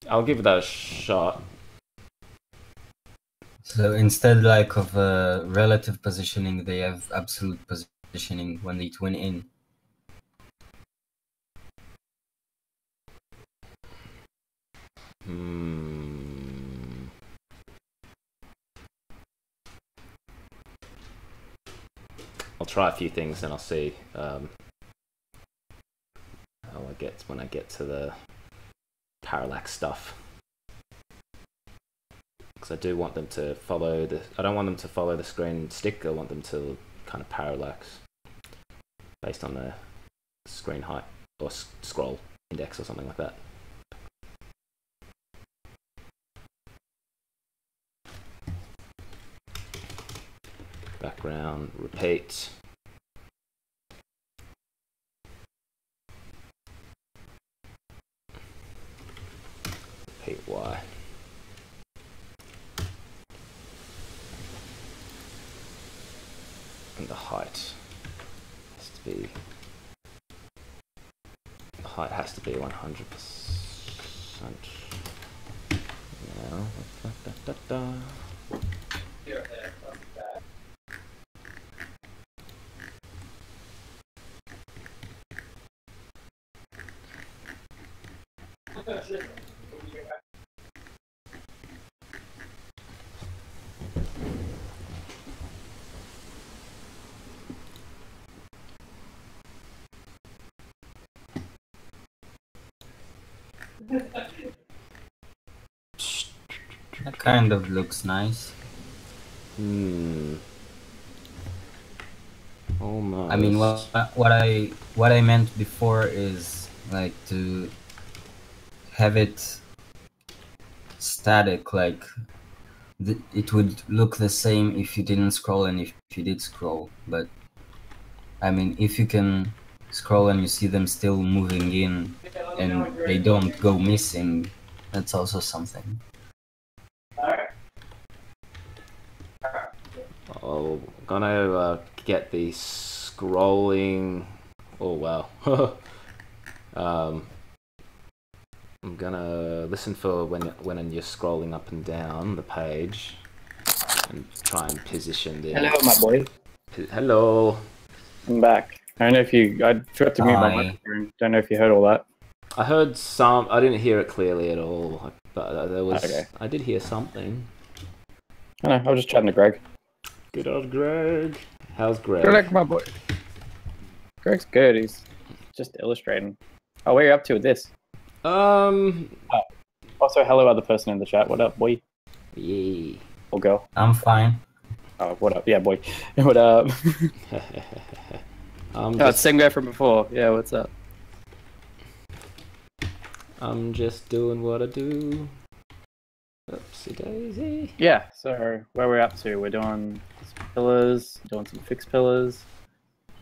I'll give that a shot. So instead like of relative positioning, they have absolute positioning when they twin in. I'll try a few things and I'll see how I get when I get to the parallax stuff. Because I do want them to follow the. I don't want them to follow the screen stick. I want them to kind of parallax based on the screen height or scroll index or something like that. Background, repeat. Repeat Y. And the height has to be. The height has to be 100%. Now, That kind of looks nice. Almost. I mean, what I meant before is like to have it static, like it would look the same if you didn't scroll and if you did scroll. But I mean, if you can scroll and you see them still moving in and they don't go missing, that's also something. I'm gonna get the scrolling. Oh wow. I'm gonna listen for when you're scrolling up and down the page, and try and position the. Hello, my boy. Hello. I'm back. I don't know if you. I forgot to mute my microphone. Don't know if you heard all that. I heard some. I didn't hear it clearly at all, but there was. Okay. I did hear something. I know. I was just chatting to Greg. Good old Greg. How's Greg? Greg, my boy. Greg's good. He's just illustrating. Oh, what are you up to with this? Oh. Also, hello, other person in the chat. What up, boy? Yeah. Or girl? I'm fine. Oh, what up? Yeah, boy. What up? It's the same guy from before. Yeah, what's up? I'm just doing what I do. Oopsie daisy. Yeah, so where we're up to, we're doing pillars, doing some fixed pillars.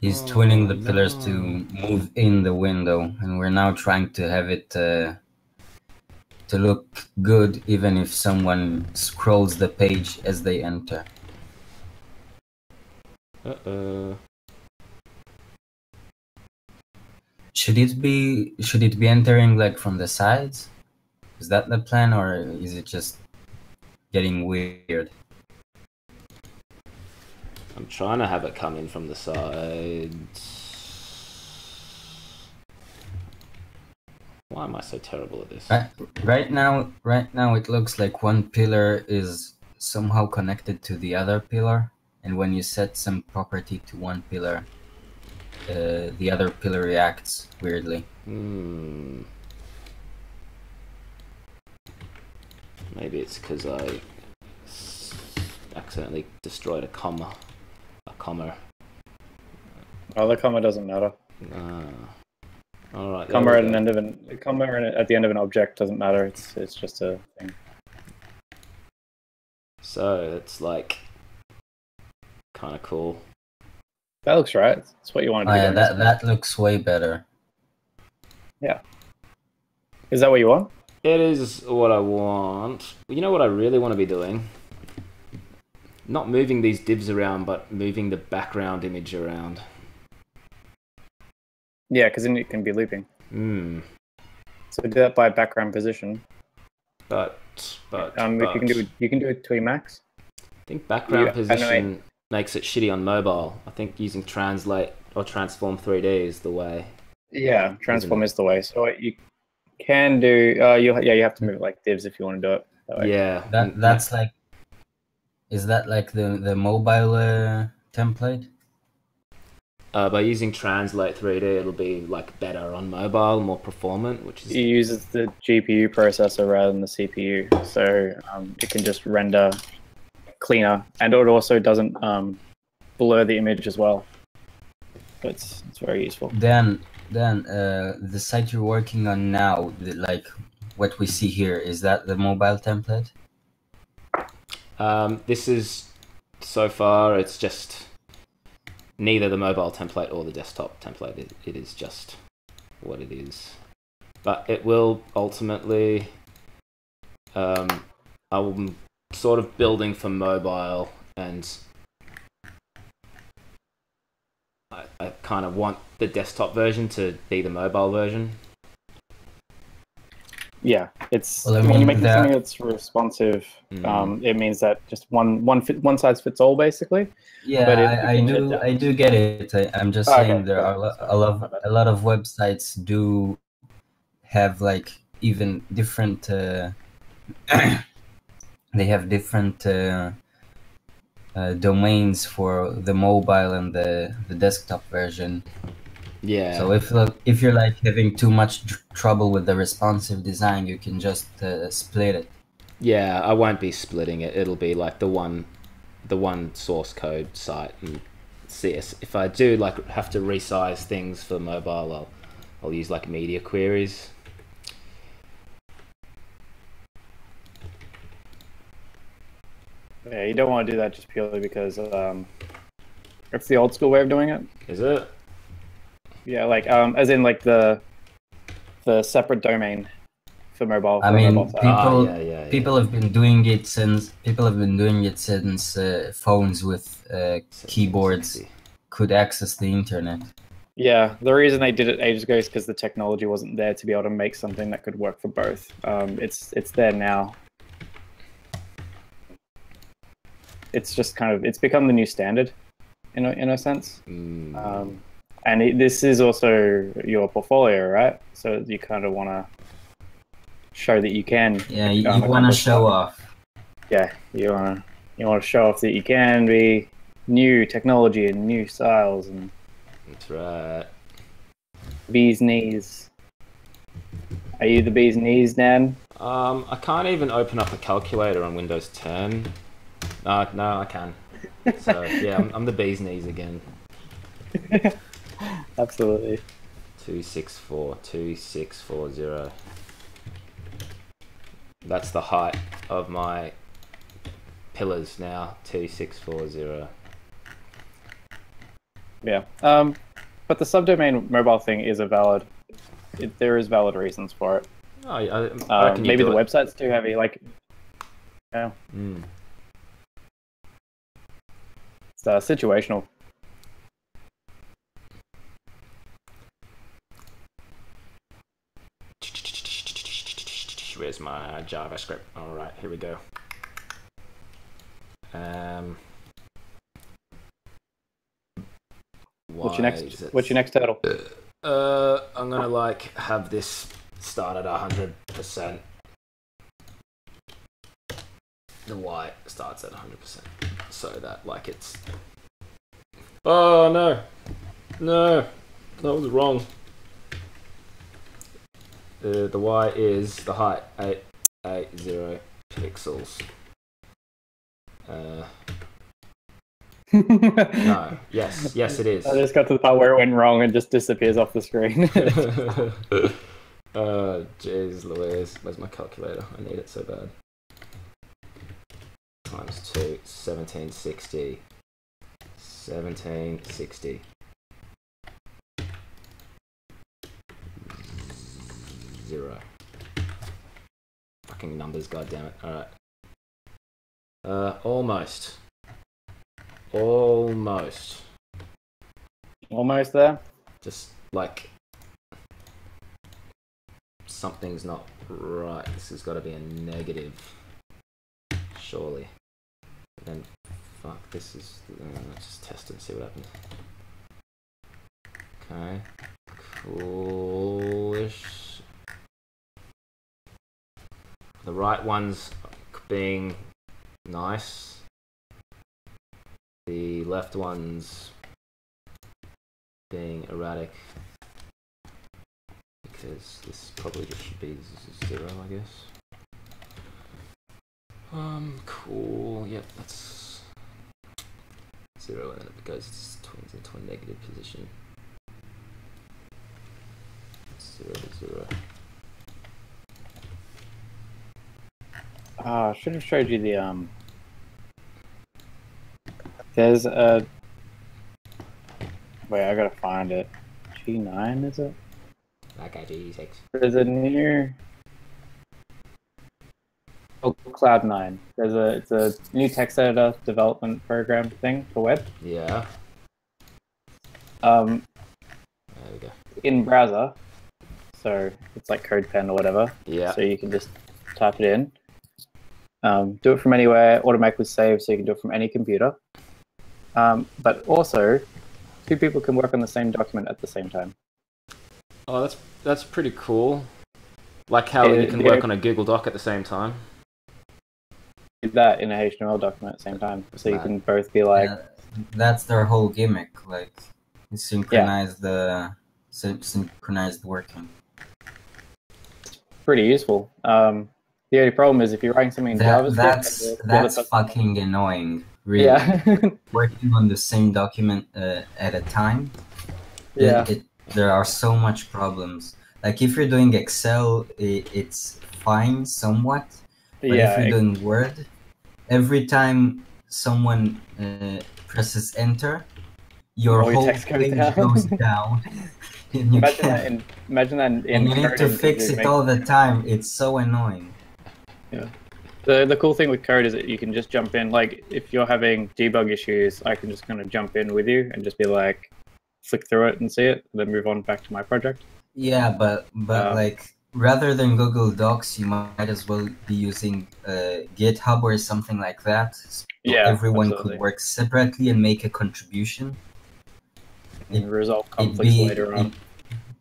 He's twinning the pillars to move in the window, and we're now trying to have it to look good even if someone scrolls the page as they enter. Should it be entering like from the sides? Is that the plan, or is it just getting weird? I'm trying to have it come in from the sides. Why am I so terrible at this? Right now it looks like one pillar is somehow connected to the other pillar, and when you set some property to one pillar, the other pillar reacts weirdly. Maybe it's because I accidentally destroyed a comma. Oh, the comma doesn't matter. All right. Comma at the end of an object doesn't matter. It's just a thing. So it's like kind of cool. That looks right. That's what you want to do. Yeah, that looks way better. Yeah. Is that what you want? It is what I want. You know what I really want to be doing? Not moving these divs around, but moving the background image around. Yeah, because then it can be looping. So do that by background position. But if you can do it to Emacs. I think background position makes it shitty on mobile. I think using translate or transform 3D is the way. Yeah, transform is the way. So what you can do, you have to move it like divs if you want to do it that way. Yeah, that's like. Is that like the mobile template? By using Translate 3D, it'll be like better on mobile, more performant, which is... It uses the GPU processor rather than the CPU, so it can just render cleaner, and it also doesn't blur the image as well. So it's very useful. Then the site you're working on now, like what we see here, is that the mobile template? This is, so far, it's just neither the mobile template or the desktop template. It is just what it is. But it will ultimately, I'm sort of building for mobile, and I kind of want the desktop version to be the mobile version. Yeah, it's when you make something that's responsive, it means that just one size fits all, basically. Yeah, but I do get it. I'm just saying there are a lot of websites do have like even different. They have different domains for the mobile and the desktop version. Yeah. So if you're like having too much trouble with the responsive design, you can just split it. Yeah, I won't be splitting it. It'll be like the one source code site. And CS. If I do like have to resize things for mobile, I'll use like media queries. Yeah, you don't want to do that just purely because it's the old school way of doing it. Is it? Yeah, like as in like the separate domain for mobile. I mean, mobile people have been doing it since phones with keyboards could access the internet. Yeah, the reason they did it ages ago is because the technology wasn't there to be able to make something that could work for both. It's there now. It's just it's become the new standard, in a sense. And this is also your portfolio, right? So you kind of want to show that you can. Yeah, you want to show off. Yeah, you want to show off that you can be new technology and new styles and. That's right. Bee's knees. Are you the bee's knees, Dan? I can't even open up a calculator on Windows 10. No, I can. So yeah, I'm the bee's knees again. Absolutely. 2640. That's the height of my pillars now. 2640. Yeah. But the subdomain mobile thing is there is valid reasons for it. Maybe the website's too heavy. Like, yeah. It's situational. Where's my JavaScript? All right, here we go. What's your next hurdle? I'm gonna have this start at 100%. the Y starts at 100%, so that like it's. Oh no, no, that was wrong. The Y is the height 880 pixels. No, yes, it is. I just got to the part where it went wrong and just disappears off the screen. Jeez Louise, where's my calculator? I need it so bad. Times 2, 1760. 1760. Zero. Fucking numbers, goddammit. Alright. Almost. Almost. Almost there. Just like something's not right. This has got to be a negative, surely. But then, fuck. This is. Let's just test it and see what happens. Okay. Coolish. The right one's being nice. The left one's being erratic, because this probably just should be 0, I guess. Cool. Yep, that's 0, and then it goes into a negative position. 0 to 0. I should have showed you the There's a. Wait, I gotta find it. G9 is it? Okay, G6. There's a new. Oh, Cloud9. It's a new text editor development program thing for web. Yeah. There we go. In browser, so it's like CodePen or whatever. Yeah. So you can just type it in. Do it from anywhere, automatically save, so you can do it from any computer. But also, 2 people can work on the same document at the same time. Oh, that's pretty cool. Like how you can work on a Google Doc at the same time. Do that in a HTML document at the same time, so you can both be like. Yeah, that's their whole gimmick, like synchronize the synchronized working. Pretty useful. The only problem is if you're writing something in JavaScript. That's fucking annoying. Really. Yeah. Working on the same document at a time. Yeah. There are so much problems. Like if you're doing Excel, it's fine somewhat. But if you're doing Word, every time someone presses enter, your whole page goes down. Imagine that in and you need to fix it all the time. It's so annoying. Yeah. The cool thing with code is that you can just jump in. Like if you're having debug issues, I can just kind of jump in with you and just be like, flick through it and see it, and then move on back to my project. Yeah, but like rather than Google Docs, you might as well be using GitHub or something like that. So everyone could work separately and make a contribution. And resolve conflicts later on.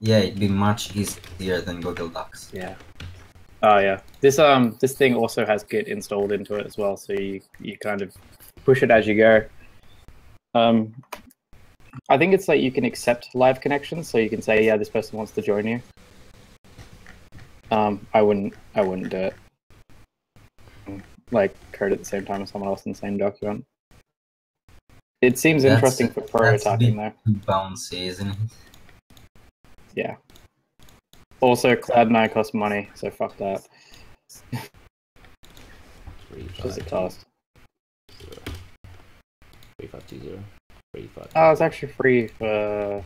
It'd be much easier than Google Docs. Yeah. Oh yeah. This thing also has Git installed into it as well, so you kind of push it as you go. I think it's like you can accept live connections, so you can say, yeah, this person wants to join you. I wouldn't do it. Like code at the same time as someone else in the same document. It seems interesting for prototyping though. Bouncy, isn't it? Yeah. Also, Cloud9 costs money, so fuck that. Does it cost? 3520. 35. Oh, it's actually free for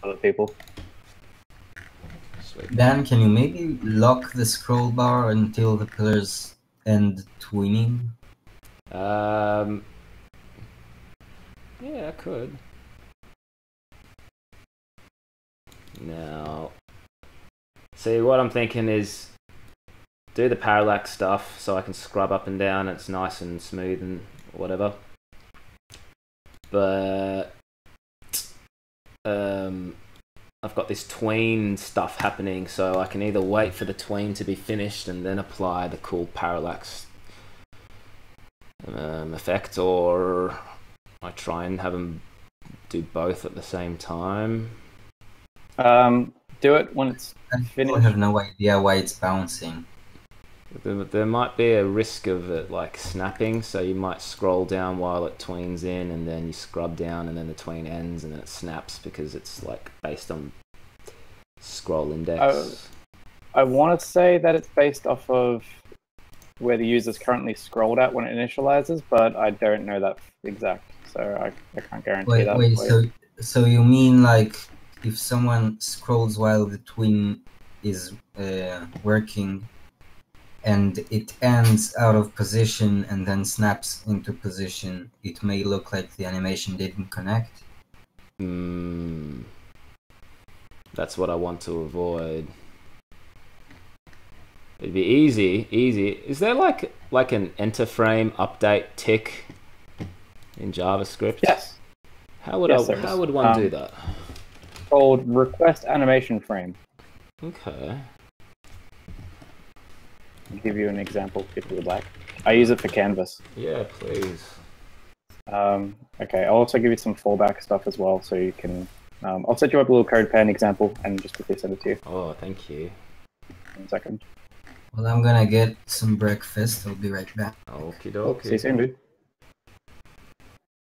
other people. Sweet. Dan, can you maybe lock the scroll bar until the pillars end twinning? Yeah, I could. Now, see, what I'm thinking is do the parallax stuff so I can scrub up and down. It's nice and smooth and whatever. But I've got this tween stuff happening, so I can either wait for the tween to be finished and then apply the cool parallax effect, or I try and have them do both at the same time. Do it when it's I finished. have no idea why it's bouncing. There might be a risk of it like snapping, so you might scroll down while it tweens in, and then you scrub down, and then the tween ends, and then it snaps because it's like based on scroll index. I want to say that it's based off of where the user's currently scrolled at when it initializes, but I don't know that exact, so I can't guarantee that. Wait, so you mean like if someone scrolls while the tween is working, and it ends out of position and then snaps into position, it may look like the animation didn't connect? That's what I want to avoid. It'd be easy. Is there like an enter frame update tick in JavaScript? Yes. How would one do that? Called request animation frame. Okay. I'll give you an example if you would like. I use it for Canvas. Yeah, please. Okay, I'll also give you some fallback stuff as well, so you can. I'll set you up a little CodePen example and just quickly send it to you. Oh, thank you. 1 second. Well, I'm gonna get some breakfast. I'll be right back. Okie Cool. dokie. See you soon, dude.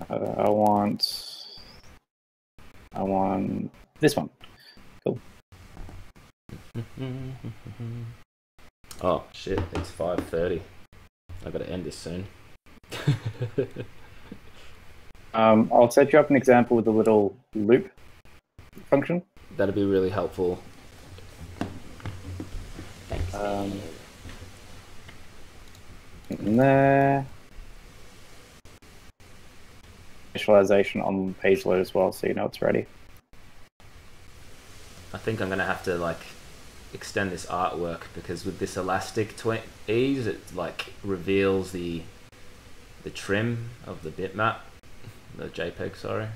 I want this one. Cool. Oh shit! It's 5:30. I gotta end this soon. I'll set you up an example with a little loop function. That'd be really helpful. Thanks. In there. Visualization on page load as well, so you know it's ready. I think I'm gonna have to like extend this artwork, because with this elastic ease, it like reveals the trim of the bitmap, the JPEG. Sorry.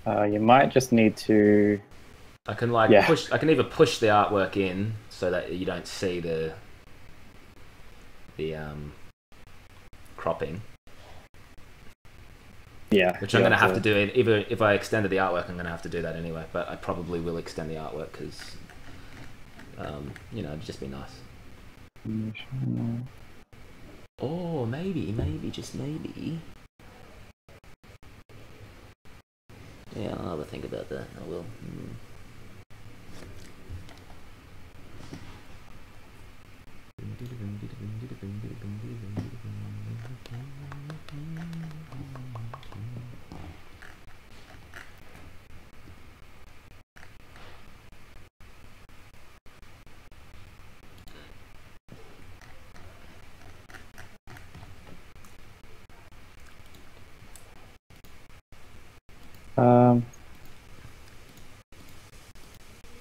You might just need to. I can like push. I can either push the artwork in so that you don't see the cropping. Yeah. Which I'm going to have to do. Either if I extended the artwork, I'm going to have to do that anyway. But I probably will extend the artwork because, it'd just be nice. Oh, maybe, just maybe. Yeah, I'll have a think about that. I will.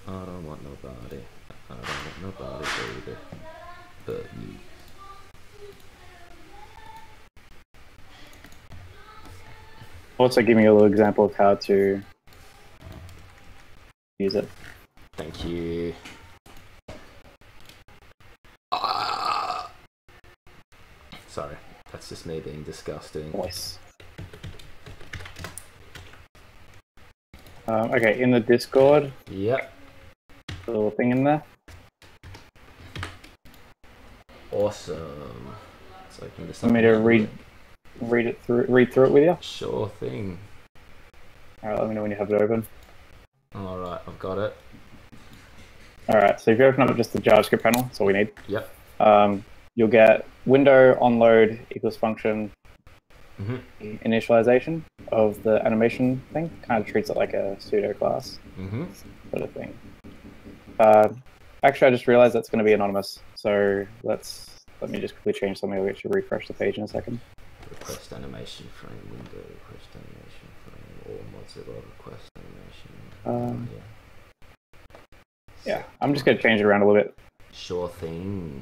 I don't want nobody. I don't want nobody, baby. But you. Also, give me a little example of how to use it. Thank you. Sorry, that's just me being disgusting. Voice. Okay, in the Discord. Yep. The little thing in there. Awesome. So I can just. Want me to read through it with you? Sure thing. Alright, let me know when you have it open. Alright, I've got it. Alright, so if you open up just the JavaScript panel, that's all we need. Yep. You'll get window onload equals function initialization of the animation thing. Kind of treats it like a pseudo class sort of thing. Actually, I just realized that's going to be anonymous. So let me just quickly change something. I'll actually refresh the page in a second. Request animation frame window, request animation frame, or Mozilla request animation. Yeah, I'm just going to change it around a little bit. Sure thing.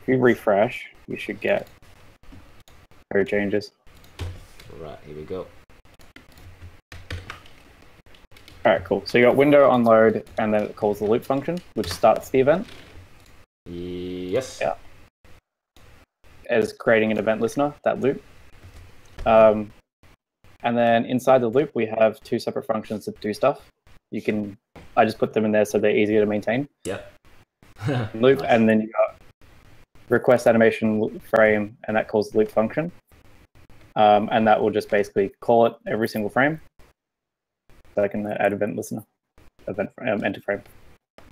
If you refresh, you should get code changes. Right, here we go. All right, cool. So you got window on load, and then it calls the loop function, which starts the event. Yes. Yeah. As creating an event listener, that loop. And then inside the loop, we have two separate functions that do stuff. I just put them in there so they're easier to maintain. Yep. Loop, Nice. and then you got request animation frame, and that calls the loop function. And that will just basically call it every single frame. So I can add event listener, enter frame.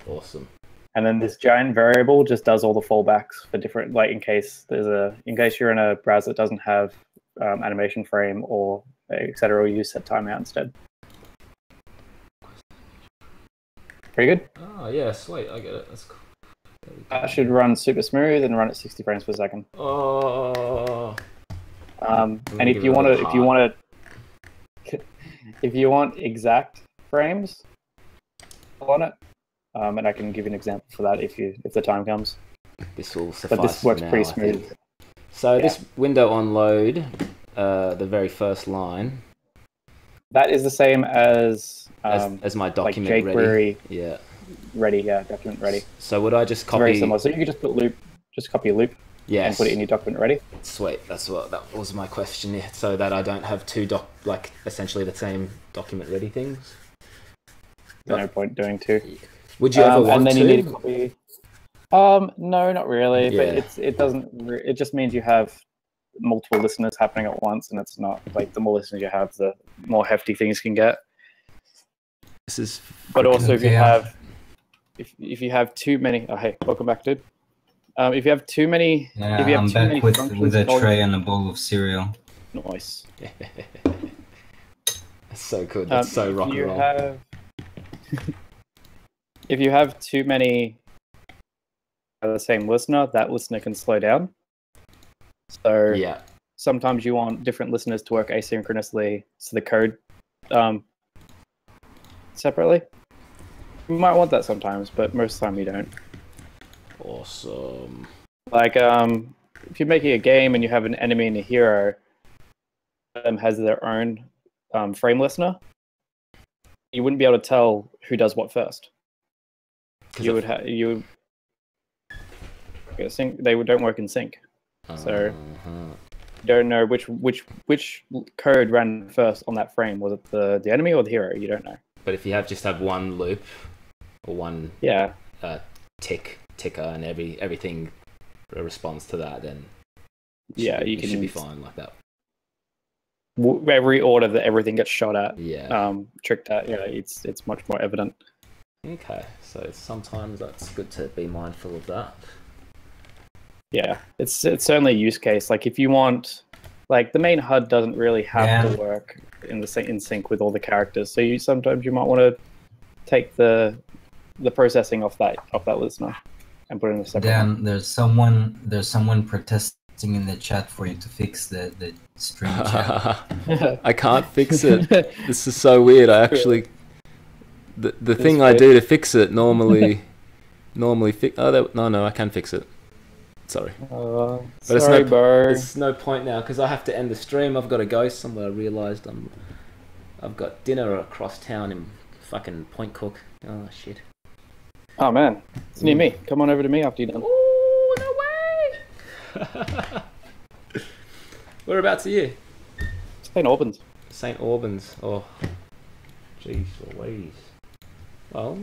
Awesome. And then this giant variable just does all the fallbacks for different, like in case you're in a browser that doesn't have animation frame or etc. You set timeout instead. Pretty good. Oh yeah, sweet. I get it. That's cool. That should run super smooth and run at 60 frames per second. Oh. And if you want exact frames on it, and I can give you an example for that if the time comes. This will suffice. But this works now, pretty I smooth. think. So Yeah. this window on load, the very first line, That is the same as as my like document ready. jQuery Yeah. ready, document ready. So would I just It's very copy? similar. So you can just put loop, just copy a loop and Yes. put it in your document ready. Sweet. That was my question. Yeah. So that I don't have two essentially the same document ready things. There's no point doing two. Would you ever want and then to? you need to copy. No, not really. Yeah. But it doesn't. It just means you have multiple listeners happening at once, and it's not like the more listeners you have, the more hefty things can get. This is. But also, if you Okay. have, if you have too many, oh hey, welcome back, dude. If you have too many, Yeah, if you have I'm too many back with functions a going- tray and a bowl of cereal. Nice. That's so good. That's so rock and roll. If you have too many of the same listener, that listener can slow down. So Yeah. sometimes you want different listeners to work asynchronously, so the code separately. You might want that sometimes, but most of the time you don't. Awesome. Like if you're making a game and you have an enemy and a hero, has their own frame listener, you wouldn't be able to tell who does what first. They don't work in sync, so you don't know which code ran first on that frame. Was it the enemy or the hero? You don't know. But if you just have one loop or one ticker and everything responds to that, then you should be fine like that. Every order that everything gets shot at, tricked at, it's much more evident. Okay, so sometimes that's good to be mindful of that. Yeah, it's certainly a use case. Like if you want, like the main HUD doesn't really have to work in sync with all the characters. So sometimes you might want to take the processing off that listener and put it in a separate. Dan, there's someone protesting in the chat for you to fix the stream chat. I can't fix it. This is so weird. I actually the thing I do to fix it normally fix. No, I can fix it. Sorry. But sorry, bro. There's no point now because I have to end the stream. I've got to go somewhere. I realised I've got dinner across town in fucking Point Cook. Oh shit. Oh man, it's near me. Come on over to me after you're done. Oh no way! Whereabouts are you? St. Albans. St. Albans. Oh, jeez Louise. Well,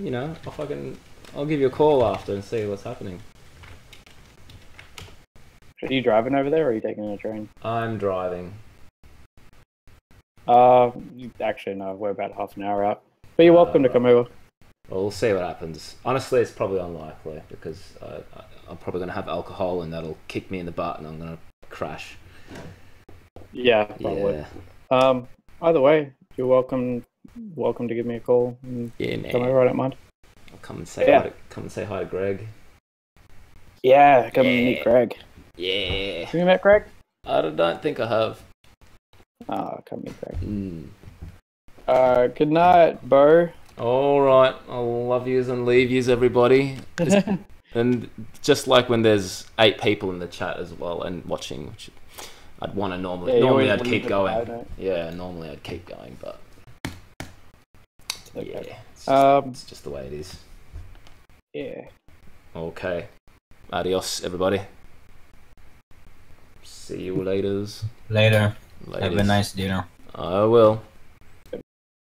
I'll give you a call after and see what's happening. Are you driving over there or are you taking a train? I'm driving. Actually, no, we're about half an hour out. But you're welcome to come over. Well, we'll see what happens. Honestly, it's probably unlikely because I'm probably going to have alcohol and that'll kick me in the butt and I'm going to crash. Yeah, probably. Yeah. Either way, you're welcome to give me a call. And come over, I don't mind. I'll come and say hi to Greg. Yeah, come and meet Greg. Yeah. Have you met Greg? I don't think I have. Come meet Greg. Mm. Good night, Bo. All right. I'll love yous and leave yous, everybody. And just like when there's 8 people in the chat as well and watching, which I'd want to normally I'd keep going. Yeah, normally I'd keep going, but Okay. Yeah, it's just the way it is. Yeah. Okay. Adios, everybody. See you later. Later. Laters. Have a nice dinner. I will.